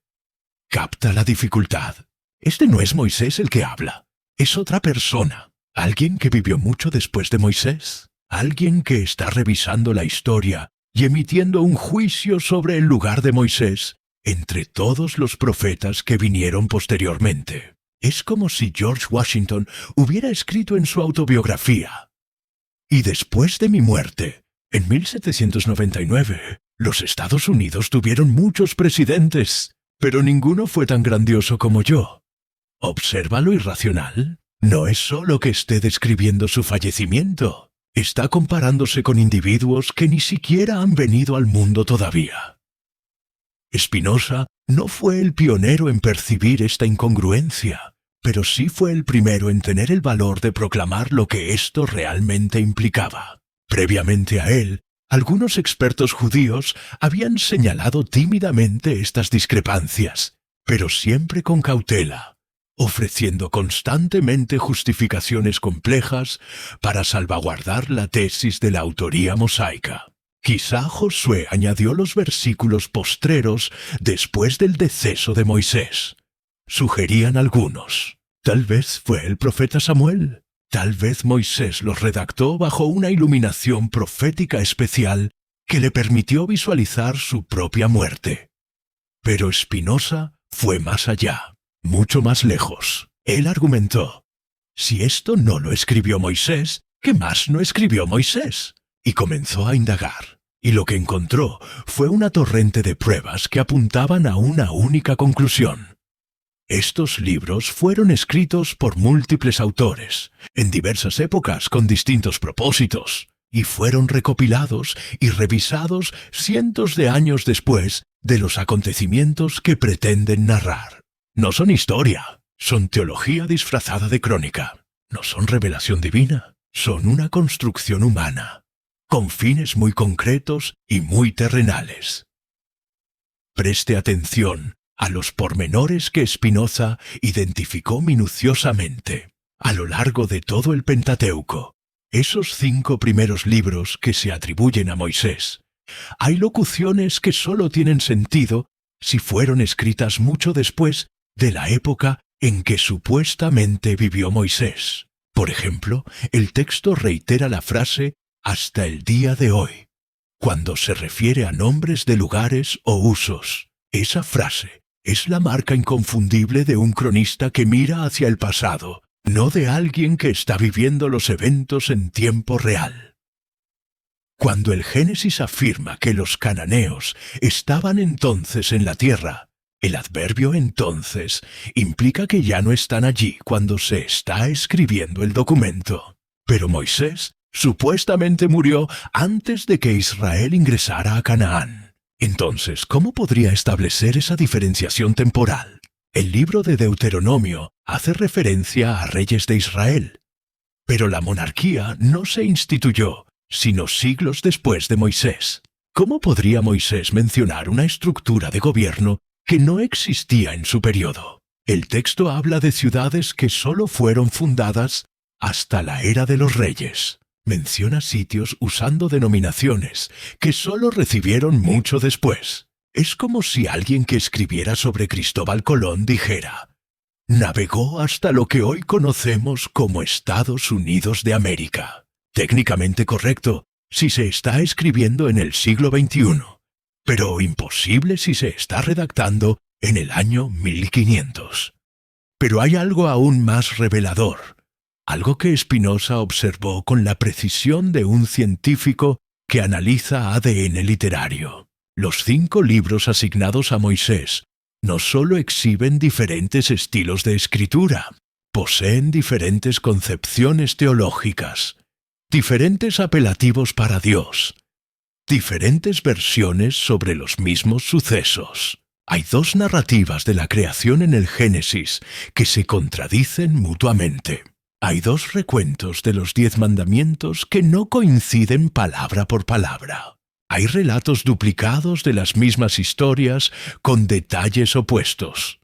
¿Capta la dificultad? Este no es Moisés el que habla, es otra persona, alguien que vivió mucho después de Moisés, alguien que está revisando la historia y emitiendo un juicio sobre el lugar de Moisés entre todos los profetas que vinieron posteriormente. Es como si George Washington hubiera escrito en su autobiografía: y después de mi muerte, en 1799, los Estados Unidos tuvieron muchos presidentes, pero ninguno fue tan grandioso como yo. ¿Observa lo irracional? No es solo que esté describiendo su fallecimiento, está comparándose con individuos que ni siquiera han venido al mundo todavía. Spinoza no fue el pionero en percibir esta incongruencia, pero sí fue el primero en tener el valor de proclamar lo que esto realmente implicaba. Previamente a él, algunos expertos judíos habían señalado tímidamente estas discrepancias, pero siempre con cautela, ofreciendo constantemente justificaciones complejas para salvaguardar la tesis de la autoría mosaica. Quizá Josué añadió los versículos postreros después del deceso de Moisés. Sugerían algunos. Tal vez fue el profeta Samuel. Tal vez Moisés los redactó bajo una iluminación profética especial que le permitió visualizar su propia muerte. Pero Spinoza fue más allá, mucho más lejos. Él argumentó: si esto no lo escribió Moisés, ¿qué más no escribió Moisés? Y comenzó a indagar, y lo que encontró fue una torrente de pruebas que apuntaban a una única conclusión. Estos libros fueron escritos por múltiples autores, en diversas épocas con distintos propósitos, y fueron recopilados y revisados cientos de años después de los acontecimientos que pretenden narrar. No son historia, son teología disfrazada de crónica. No son revelación divina, son una construcción humana, con fines muy concretos y muy terrenales. Preste atención a los pormenores que Spinoza identificó minuciosamente a lo largo de todo el Pentateuco, esos 5 primeros libros que se atribuyen a Moisés. Hay locuciones que solo tienen sentido si fueron escritas mucho después de la época en que supuestamente vivió Moisés. Por ejemplo, el texto reitera la frase «hasta el día de hoy», cuando se refiere a nombres de lugares o usos. Esa frase es la marca inconfundible de un cronista que mira hacia el pasado, no de alguien que está viviendo los eventos en tiempo real. Cuando el Génesis afirma que los cananeos estaban entonces en la tierra, el adverbio entonces implica que ya no están allí cuando se está escribiendo el documento. Pero Moisés supuestamente murió antes de que Israel ingresara a Canaán. Entonces, ¿cómo podría establecer esa diferenciación temporal? El libro de Deuteronomio hace referencia a reyes de Israel, pero la monarquía no se instituyó sino siglos después de Moisés. ¿Cómo podría Moisés mencionar una estructura de gobierno que no existía en su periodo? El texto habla de ciudades que solo fueron fundadas hasta la era de los reyes. Menciona sitios usando denominaciones que solo recibieron mucho después. Es como si alguien que escribiera sobre Cristóbal Colón dijera: navegó hasta lo que hoy conocemos como Estados Unidos de América. Técnicamente correcto si se está escribiendo en el siglo XXI, pero imposible si se está redactando en el año 1500. Pero hay algo aún más revelador. Algo que Spinoza observó con la precisión de un científico que analiza ADN literario. Los 5 libros asignados a Moisés no solo exhiben diferentes estilos de escritura, poseen diferentes concepciones teológicas, diferentes apelativos para Dios, diferentes versiones sobre los mismos sucesos. Hay 2 narrativas de la creación en el Génesis que se contradicen mutuamente. Hay 2 recuentos de los 10 mandamientos que no coinciden palabra por palabra. Hay relatos duplicados de las mismas historias con detalles opuestos.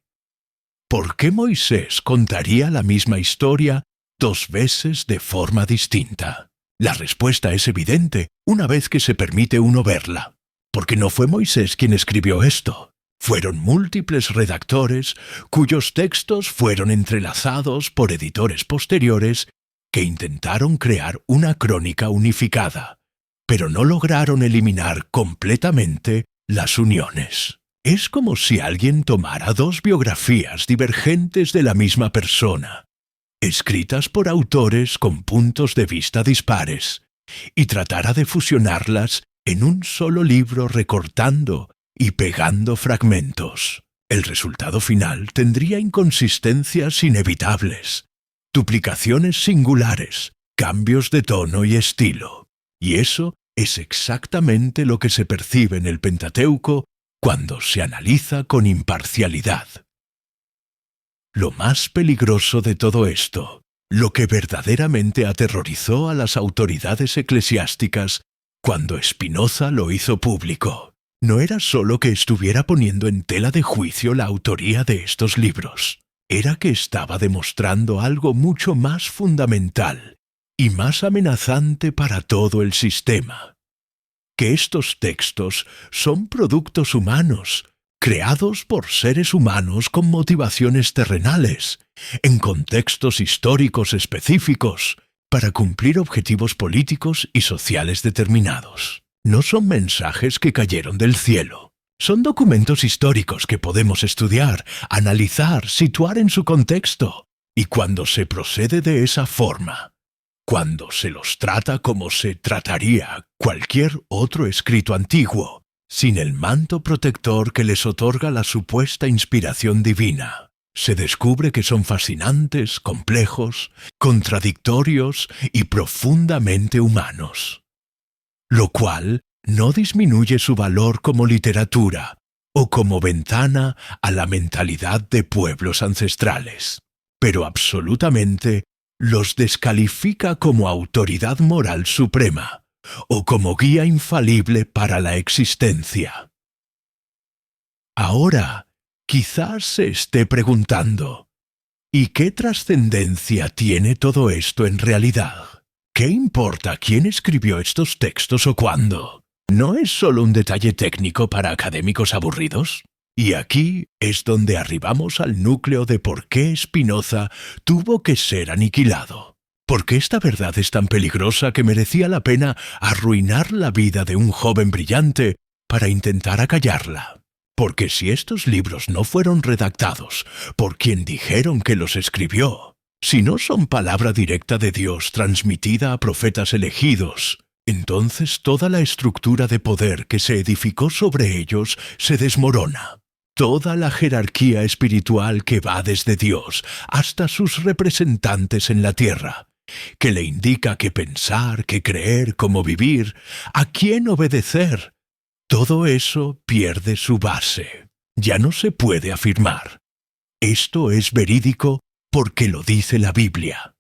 ¿Por qué Moisés contaría la misma historia 2 veces de forma distinta? La respuesta es evidente una vez que se permite uno verla. Porque no fue Moisés quien escribió esto. Fueron múltiples redactores cuyos textos fueron entrelazados por editores posteriores que intentaron crear una crónica unificada, pero no lograron eliminar completamente las uniones. Es como si alguien tomara dos biografías divergentes de la misma persona, escritas por autores con puntos de vista dispares, y tratara de fusionarlas en un solo libro recortando y pegando fragmentos. El resultado final tendría inconsistencias inevitables, duplicaciones singulares, cambios de tono y estilo. Y eso es exactamente lo que se percibe en el Pentateuco cuando se analiza con imparcialidad. Lo más peligroso de todo esto, lo que verdaderamente aterrorizó a las autoridades eclesiásticas cuando Spinoza lo hizo público, no era solo que estuviera poniendo en tela de juicio la autoría de estos libros, era que estaba demostrando algo mucho más fundamental y más amenazante para todo el sistema: que estos textos son productos humanos, creados por seres humanos con motivaciones terrenales, en contextos históricos específicos, para cumplir objetivos políticos y sociales determinados. No son mensajes que cayeron del cielo. Son documentos históricos que podemos estudiar, analizar, situar en su contexto. Y cuando se procede de esa forma, cuando se los trata como se trataría cualquier otro escrito antiguo, sin el manto protector que les otorga la supuesta inspiración divina, se descubre que son fascinantes, complejos, contradictorios y profundamente humanos. Lo cual no disminuye su valor como literatura o como ventana a la mentalidad de pueblos ancestrales, pero absolutamente los descalifica como autoridad moral suprema o como guía infalible para la existencia. Ahora, quizás se esté preguntando, ¿y qué trascendencia tiene todo esto en realidad? ¿Qué importa quién escribió estos textos o cuándo? ¿No es solo un detalle técnico para académicos aburridos? Y aquí es donde arribamos al núcleo de por qué Spinoza tuvo que ser aniquilado. ¿Por qué esta verdad es tan peligrosa que merecía la pena arruinar la vida de un joven brillante para intentar acallarla? Porque si estos libros no fueron redactados por quien dijeron que los escribió, si no son palabra directa de Dios transmitida a profetas elegidos, entonces toda la estructura de poder que se edificó sobre ellos se desmorona. Toda la jerarquía espiritual que va desde Dios hasta sus representantes en la tierra, que le indica qué pensar, qué creer, cómo vivir, a quién obedecer, todo eso pierde su base. Ya no se puede afirmar. Esto es verídico porque lo dice la Biblia.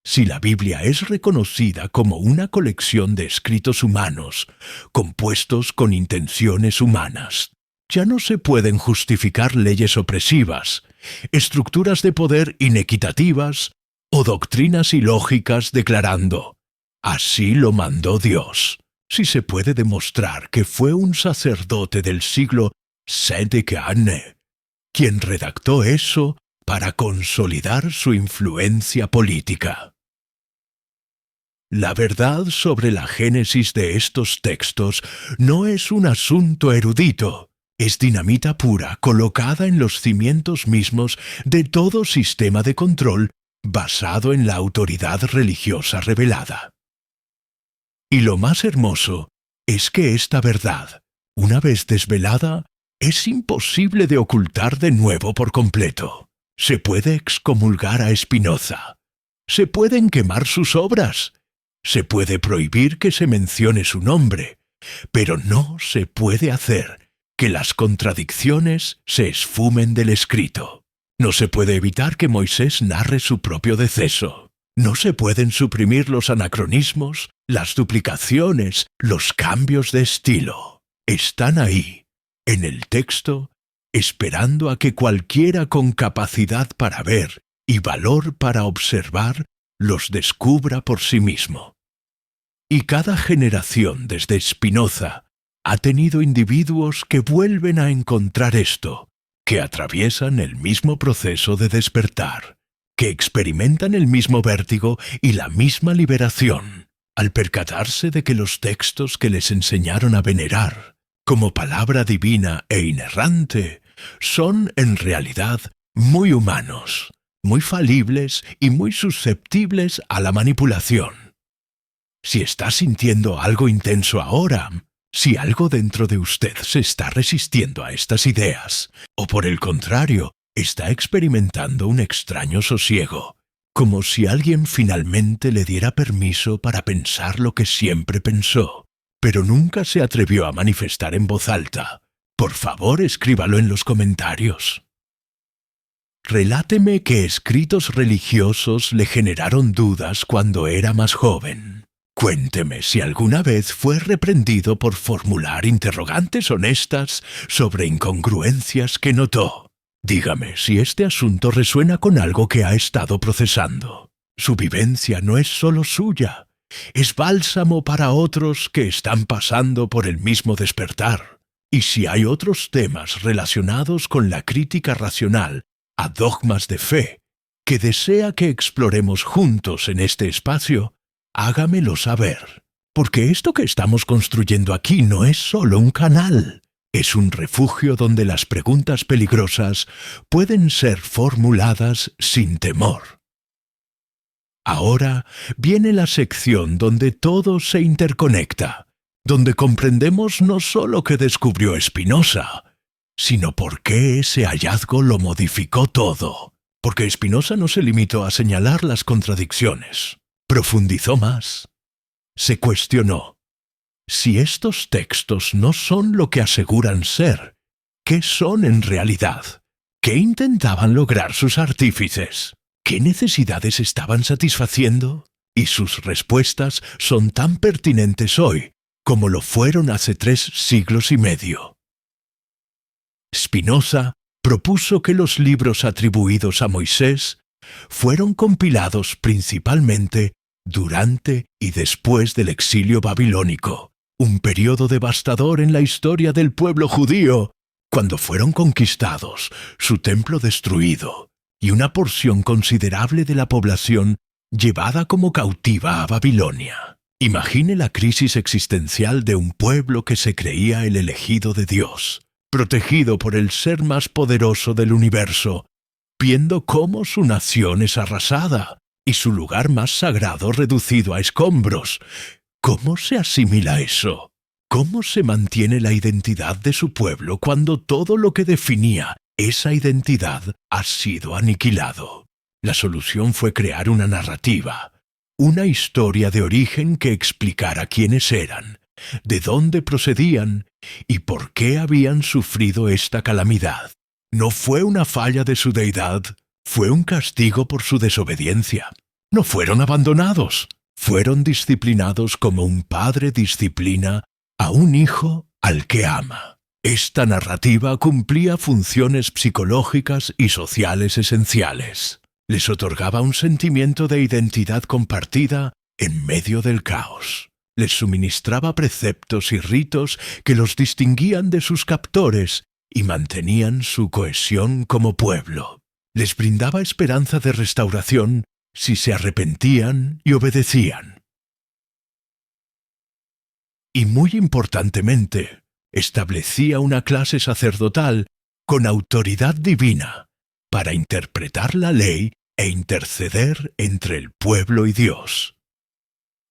Si la Biblia es reconocida como una colección de escritos humanos, compuestos con intenciones humanas, ya no se pueden justificar leyes opresivas, estructuras de poder inequitativas o doctrinas ilógicas declarando, así lo mandó Dios. Si se puede demostrar que fue un sacerdote del siglo VII quien redactó eso para consolidar su influencia política. La verdad sobre la génesis de estos textos no es un asunto erudito, es dinamita pura colocada en los cimientos mismos de todo sistema de control basado en la autoridad religiosa revelada. Y lo más hermoso es que esta verdad, una vez desvelada, es imposible de ocultar de nuevo por completo. Se puede excomulgar a Spinoza, se pueden quemar sus obras, se puede prohibir que se mencione su nombre, pero no se puede hacer que las contradicciones se esfumen del escrito. No se puede evitar que Moisés narre su propio deceso. No se pueden suprimir los anacronismos, las duplicaciones, los cambios de estilo. Están ahí, en el texto, esperando a que cualquiera con capacidad para ver y valor para observar los descubra por sí mismo. Y cada generación desde Spinoza ha tenido individuos que vuelven a encontrar esto, que atraviesan el mismo proceso de despertar, que experimentan el mismo vértigo y la misma liberación, al percatarse de que los textos que les enseñaron a venerar como palabra divina e inerrante, son en realidad muy humanos, muy falibles y muy susceptibles a la manipulación. Si está sintiendo algo intenso ahora, si algo dentro de usted se está resistiendo a estas ideas, o por el contrario, está experimentando un extraño sosiego, como si alguien finalmente le diera permiso para pensar lo que siempre pensó, pero nunca se atrevió a manifestar en voz alta, por favor escríbalo en los comentarios. Reláteme qué escritos religiosos le generaron dudas cuando era más joven. Cuénteme si alguna vez fue reprendido por formular interrogantes honestas sobre incongruencias que notó. Dígame si este asunto resuena con algo que ha estado procesando. Su vivencia no es solo suya, es bálsamo para otros que están pasando por el mismo despertar. Y si hay otros temas relacionados con la crítica racional a dogmas de fe que desea que exploremos juntos en este espacio, hágamelo saber, porque esto que estamos construyendo aquí no es solo un canal, es un refugio donde las preguntas peligrosas pueden ser formuladas sin temor. Ahora viene la sección donde todo se interconecta, donde comprendemos no solo qué descubrió Spinoza, sino por qué ese hallazgo lo modificó todo. Porque Spinoza no se limitó a señalar las contradicciones, profundizó más. Se cuestionó, si estos textos no son lo que aseguran ser, ¿qué son en realidad? ¿Qué intentaban lograr sus artífices? ¿Qué necesidades estaban satisfaciendo? Y sus respuestas son tan pertinentes hoy como lo fueron hace 3 siglos y medio. Spinoza propuso que los libros atribuidos a Moisés fueron compilados principalmente durante y después del exilio babilónico, un periodo devastador en la historia del pueblo judío, cuando fueron conquistados, su templo destruido y una porción considerable de la población llevada como cautiva a Babilonia. Imagine la crisis existencial de un pueblo que se creía el elegido de Dios, protegido por el ser más poderoso del universo, viendo cómo su nación es arrasada y su lugar más sagrado reducido a escombros. ¿Cómo se asimila eso? ¿Cómo se mantiene la identidad de su pueblo cuando todo lo que definía esa identidad ha sido aniquilado? La solución fue crear una narrativa, una historia de origen que explicara quiénes eran, de dónde procedían y por qué habían sufrido esta calamidad. No fue una falla de su deidad, fue un castigo por su desobediencia. No fueron abandonados, fueron disciplinados como un padre disciplina a un hijo al que ama. Esta narrativa cumplía funciones psicológicas y sociales esenciales. Les otorgaba un sentimiento de identidad compartida en medio del caos. Les suministraba preceptos y ritos que los distinguían de sus captores y mantenían su cohesión como pueblo. Les brindaba esperanza de restauración si se arrepentían y obedecían. Y muy importantemente, establecía una clase sacerdotal con autoridad divina para interpretar la ley e interceder entre el pueblo y Dios.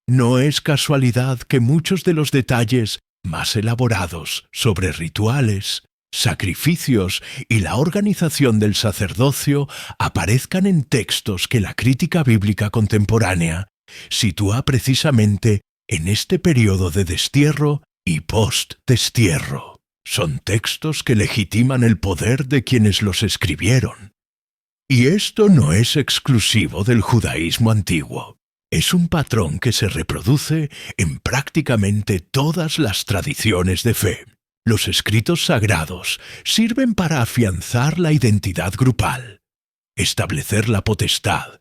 No es casualidad que muchos de los detalles más elaborados sobre rituales, sacrificios y la organización del sacerdocio aparezcan en textos que la crítica bíblica contemporánea sitúa precisamente en este periodo de destierro y post-destierro. Son textos que legitiman el poder de quienes los escribieron. Y esto no es exclusivo del judaísmo antiguo. Es un patrón que se reproduce en prácticamente todas las tradiciones de fe. Los escritos sagrados sirven para afianzar la identidad grupal, establecer la potestad,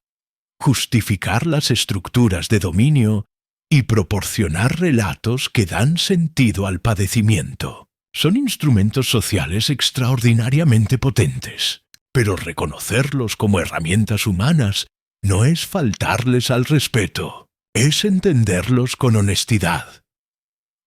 justificar las estructuras de dominio y proporcionar relatos que dan sentido al padecimiento. Son instrumentos sociales extraordinariamente potentes, pero reconocerlos como herramientas humanas no es faltarles al respeto, es entenderlos con honestidad.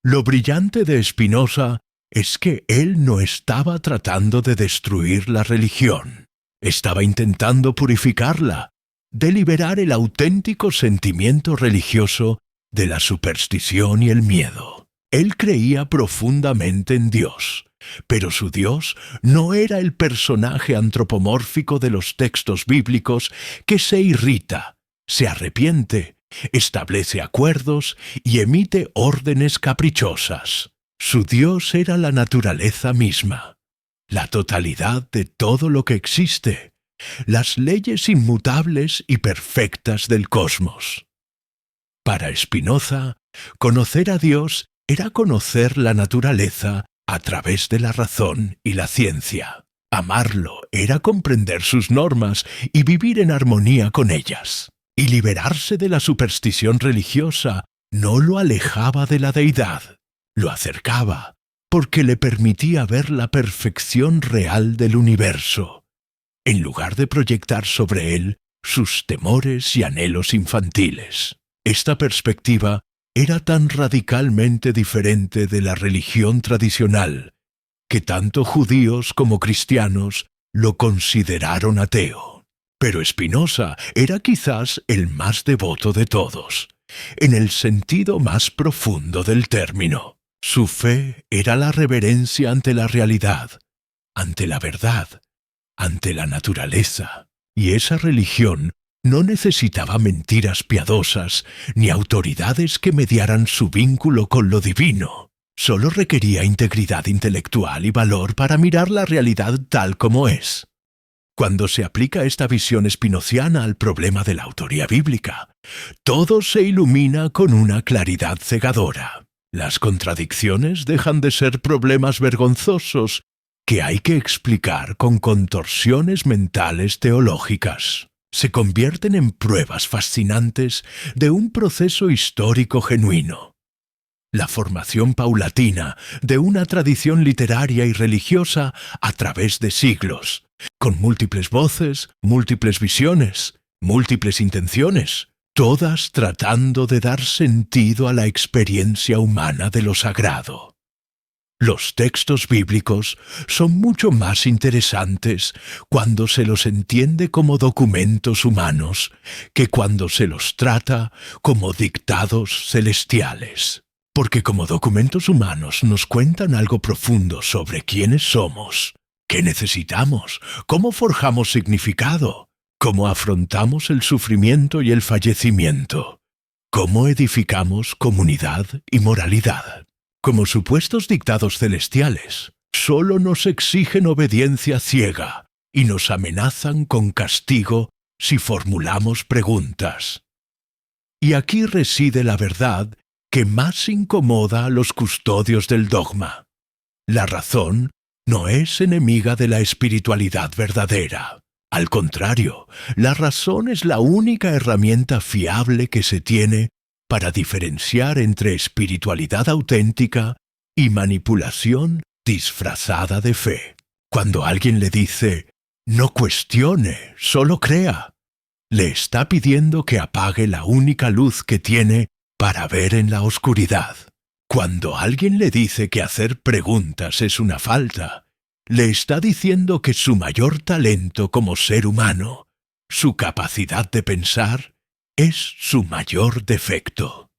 Lo brillante de Spinoza es que él no estaba tratando de destruir la religión. Estaba intentando purificarla, de liberar el auténtico sentimiento religioso de la superstición y el miedo. Él creía profundamente en Dios, pero su Dios no era el personaje antropomórfico de los textos bíblicos que se irrita, se arrepiente, establece acuerdos y emite órdenes caprichosas. Su Dios era la naturaleza misma, la totalidad de todo lo que existe, las leyes inmutables y perfectas del cosmos. Para Spinoza, conocer a Dios era conocer la naturaleza a través de la razón y la ciencia. Amarlo era comprender sus normas y vivir en armonía con ellas. Y liberarse de la superstición religiosa no lo alejaba de la deidad, lo acercaba, porque le permitía ver la perfección real del universo, en lugar de proyectar sobre él sus temores y anhelos infantiles. Esta perspectiva era tan radicalmente diferente de la religión tradicional, que tanto judíos como cristianos lo consideraron ateo. Pero Spinoza era quizás el más devoto de todos, en el sentido más profundo del término. Su fe era la reverencia ante la realidad, ante la verdad, ante la naturaleza, y esa religión no necesitaba mentiras piadosas ni autoridades que mediaran su vínculo con lo divino. Solo requería integridad intelectual y valor para mirar la realidad tal como es. Cuando se aplica esta visión spinoziana al problema de la autoría bíblica, todo se ilumina con una claridad cegadora. Las contradicciones dejan de ser problemas vergonzosos que hay que explicar con contorsiones mentales teológicas. Se convierten en pruebas fascinantes de un proceso histórico genuino. La formación paulatina de una tradición literaria y religiosa a través de siglos, con múltiples voces, múltiples visiones, múltiples intenciones, todas tratando de dar sentido a la experiencia humana de lo sagrado. Los textos bíblicos son mucho más interesantes cuando se los entiende como documentos humanos que cuando se los trata como dictados celestiales. Porque como documentos humanos nos cuentan algo profundo sobre quiénes somos, qué necesitamos, cómo forjamos significado, cómo afrontamos el sufrimiento y el fallecimiento, cómo edificamos comunidad y moralidad. Como supuestos dictados celestiales, solo nos exigen obediencia ciega y nos amenazan con castigo si formulamos preguntas. Y aquí reside la verdad que más incomoda a los custodios del dogma. La razón no es enemiga de la espiritualidad verdadera. Al contrario, la razón es la única herramienta fiable que se tiene para diferenciar entre espiritualidad auténtica y manipulación disfrazada de fe. Cuando alguien le dice, no cuestione, solo crea, le está pidiendo que apague la única luz que tiene para ver en la oscuridad. Cuando alguien le dice que hacer preguntas es una falta, le está diciendo que su mayor talento como ser humano, su capacidad de pensar, es su mayor defecto.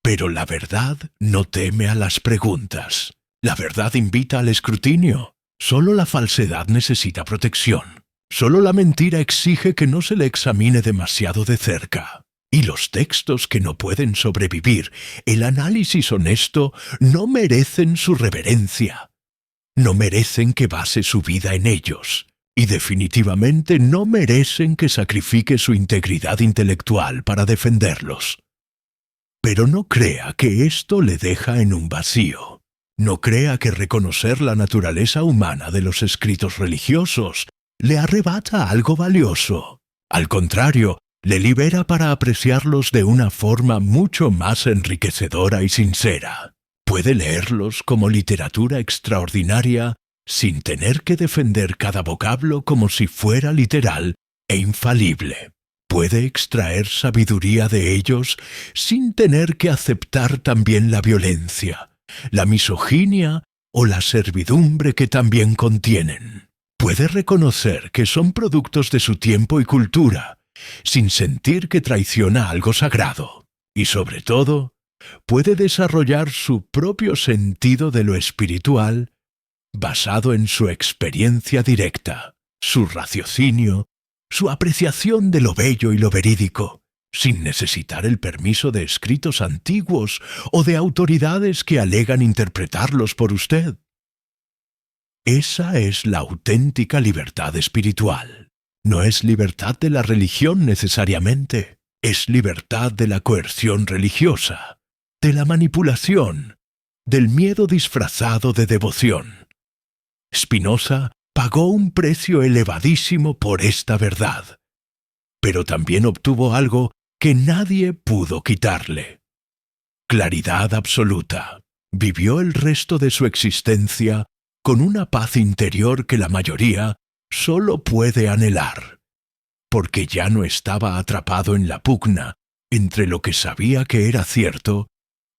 Pero la verdad no teme a las preguntas. La verdad invita al escrutinio. Solo la falsedad necesita protección. Solo la mentira exige que no se le examine demasiado de cerca. Y los textos que no pueden sobrevivir el análisis honesto no merecen su reverencia. No merecen que base su vida en ellos. Y definitivamente no merecen que sacrifique su integridad intelectual para defenderlos. Pero no crea que esto le deja en un vacío. No crea que reconocer la naturaleza humana de los escritos religiosos le arrebata algo valioso. Al contrario, le libera para apreciarlos de una forma mucho más enriquecedora y sincera. Puede leerlos como literatura extraordinaria sin tener que defender cada vocablo como si fuera literal e infalible. Puede extraer sabiduría de ellos sin tener que aceptar también la violencia, la misoginia o la servidumbre que también contienen. Puede reconocer que son productos de su tiempo y cultura, sin sentir que traiciona algo sagrado. Y sobre todo, puede desarrollar su propio sentido de lo espiritual basado en su experiencia directa, su raciocinio, su apreciación de lo bello y lo verídico, sin necesitar el permiso de escritos antiguos o de autoridades que alegan interpretarlos por usted. Esa es la auténtica libertad espiritual. No es libertad de la religión necesariamente, es libertad de la coerción religiosa, de la manipulación, del miedo disfrazado de devoción. Spinoza pagó un precio elevadísimo por esta verdad, pero también obtuvo algo que nadie pudo quitarle: claridad absoluta. Vivió el resto de su existencia con una paz interior que la mayoría solo puede anhelar, porque ya no estaba atrapado en la pugna entre lo que sabía que era cierto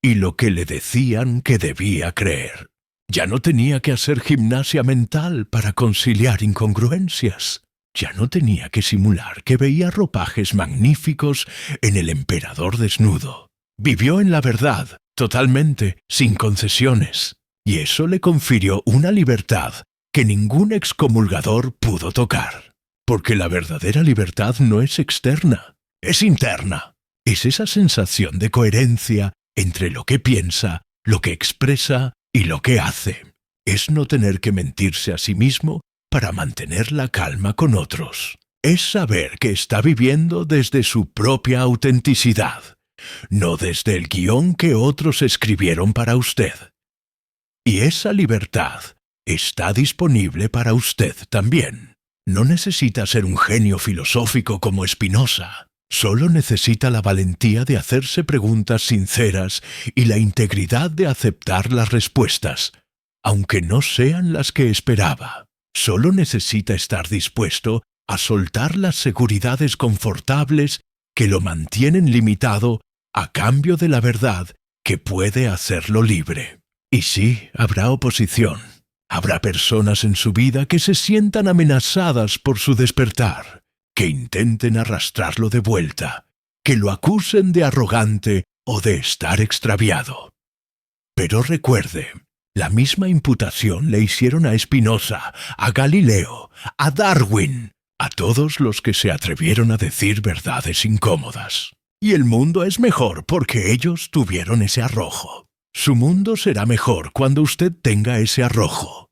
y lo que le decían que debía creer. Ya no tenía que hacer gimnasia mental para conciliar incongruencias. Ya no tenía que simular que veía ropajes magníficos en el emperador desnudo. Vivió en la verdad, totalmente, sin concesiones. Y eso le confirió una libertad que ningún excomulgador pudo tocar. Porque la verdadera libertad no es externa, es interna. Es esa sensación de coherencia entre lo que piensa, lo que expresa y lo que hace. Es no tener que mentirse a sí mismo para mantener la calma con otros. Es saber que está viviendo desde su propia autenticidad, no desde el guión que otros escribieron para usted. Y esa libertad está disponible para usted también. No necesita ser un genio filosófico como Spinoza. Solo necesita la valentía de hacerse preguntas sinceras y la integridad de aceptar las respuestas, aunque no sean las que esperaba. Solo necesita estar dispuesto a soltar las seguridades confortables que lo mantienen limitado a cambio de la verdad que puede hacerlo libre. Y sí, habrá oposición. Habrá personas en su vida que se sientan amenazadas por su despertar, que intenten arrastrarlo de vuelta, que lo acusen de arrogante o de estar extraviado. Pero recuerde, la misma imputación le hicieron a Spinoza, a Galileo, a Darwin, a todos los que se atrevieron a decir verdades incómodas. Y el mundo es mejor porque ellos tuvieron ese arrojo. Su mundo será mejor cuando usted tenga ese arrojo.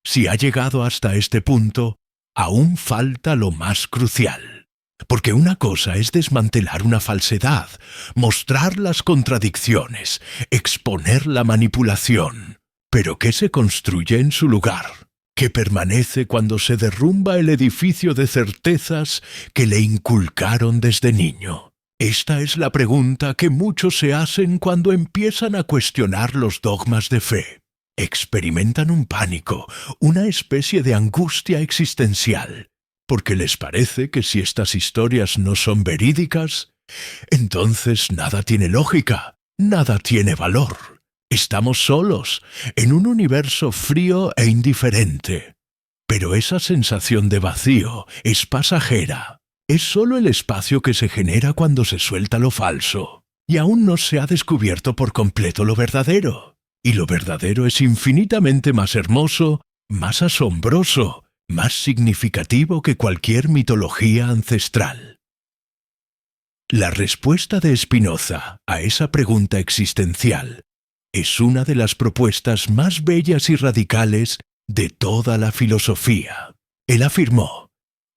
Si ha llegado hasta este punto, aún falta lo más crucial. Porque una cosa es desmantelar una falsedad, mostrar las contradicciones, exponer la manipulación. Pero ¿qué se construye en su lugar? ¿Qué permanece cuando se derrumba el edificio de certezas que le inculcaron desde niño? Esta es la pregunta que muchos se hacen cuando empiezan a cuestionar los dogmas de fe. Experimentan un pánico, una especie de angustia existencial, porque les parece que si estas historias no son verídicas, entonces nada tiene lógica, nada tiene valor. Estamos solos, en un universo frío e indiferente. Pero esa sensación de vacío es pasajera. Es solo el espacio que se genera cuando se suelta lo falso. Y aún no se ha descubierto por completo lo verdadero. Y lo verdadero es infinitamente más hermoso, más asombroso, más significativo que cualquier mitología ancestral. La respuesta de Spinoza a esa pregunta existencial es una de las propuestas más bellas y radicales de toda la filosofía. Él afirmó: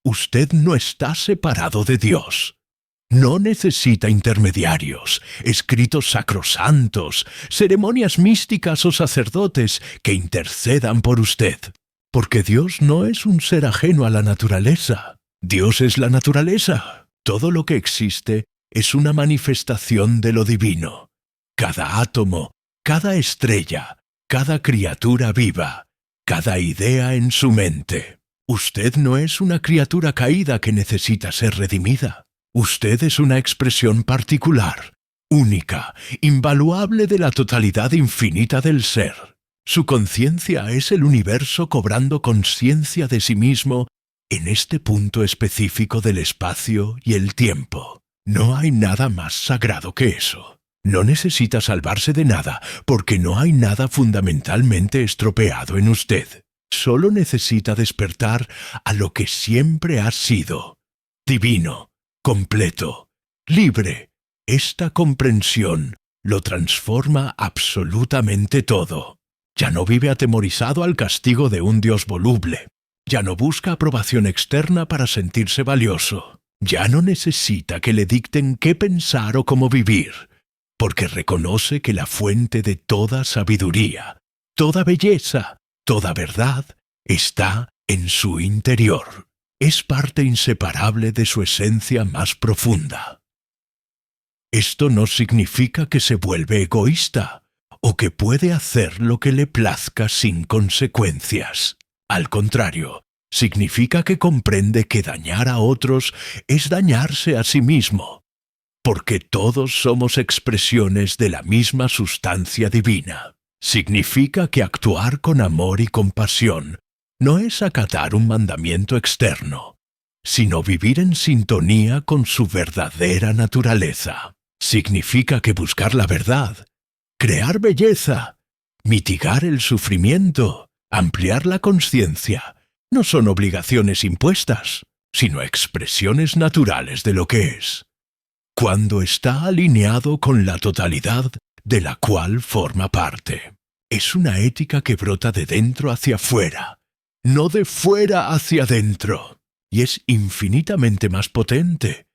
usted no está separado de Dios. No necesita intermediarios, escritos sacrosantos, ceremonias místicas o sacerdotes que intercedan por usted. Porque Dios no es un ser ajeno a la naturaleza. Dios es la naturaleza. Todo lo que existe es una manifestación de lo divino. Cada átomo, cada estrella, cada criatura viva, cada idea en su mente. Usted no es una criatura caída que necesita ser redimida. Usted es una expresión particular, única, invaluable de la totalidad infinita del ser. Su conciencia es el universo cobrando conciencia de sí mismo en este punto específico del espacio y el tiempo. No hay nada más sagrado que eso. No necesita salvarse de nada, porque no hay nada fundamentalmente estropeado en usted. Solo necesita despertar a lo que siempre ha sido. Divino, completo, libre. Esta comprensión lo transforma absolutamente todo. Ya no vive atemorizado al castigo de un Dios voluble. Ya no busca aprobación externa para sentirse valioso. Ya no necesita que le dicten qué pensar o cómo vivir, porque reconoce que la fuente de toda sabiduría, toda belleza, toda verdad está en su interior. Es parte inseparable de su esencia más profunda. Esto no significa que se vuelve egoísta o que puede hacer lo que le plazca sin consecuencias. Al contrario, significa que comprende que dañar a otros es dañarse a sí mismo, porque todos somos expresiones de la misma sustancia divina. Significa que actuar con amor y compasión no es acatar un mandamiento externo, sino vivir en sintonía con su verdadera naturaleza. Significa que buscar la verdad, crear belleza, mitigar el sufrimiento, ampliar la conciencia, no son obligaciones impuestas, sino expresiones naturales de lo que es, cuando está alineado con la totalidad de la cual forma parte. Es una ética que brota de dentro hacia afuera, no de fuera hacia adentro, y es infinitamente más potente,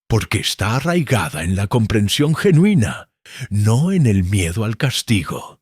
porque está arraigada en la comprensión genuina, no en el miedo al castigo.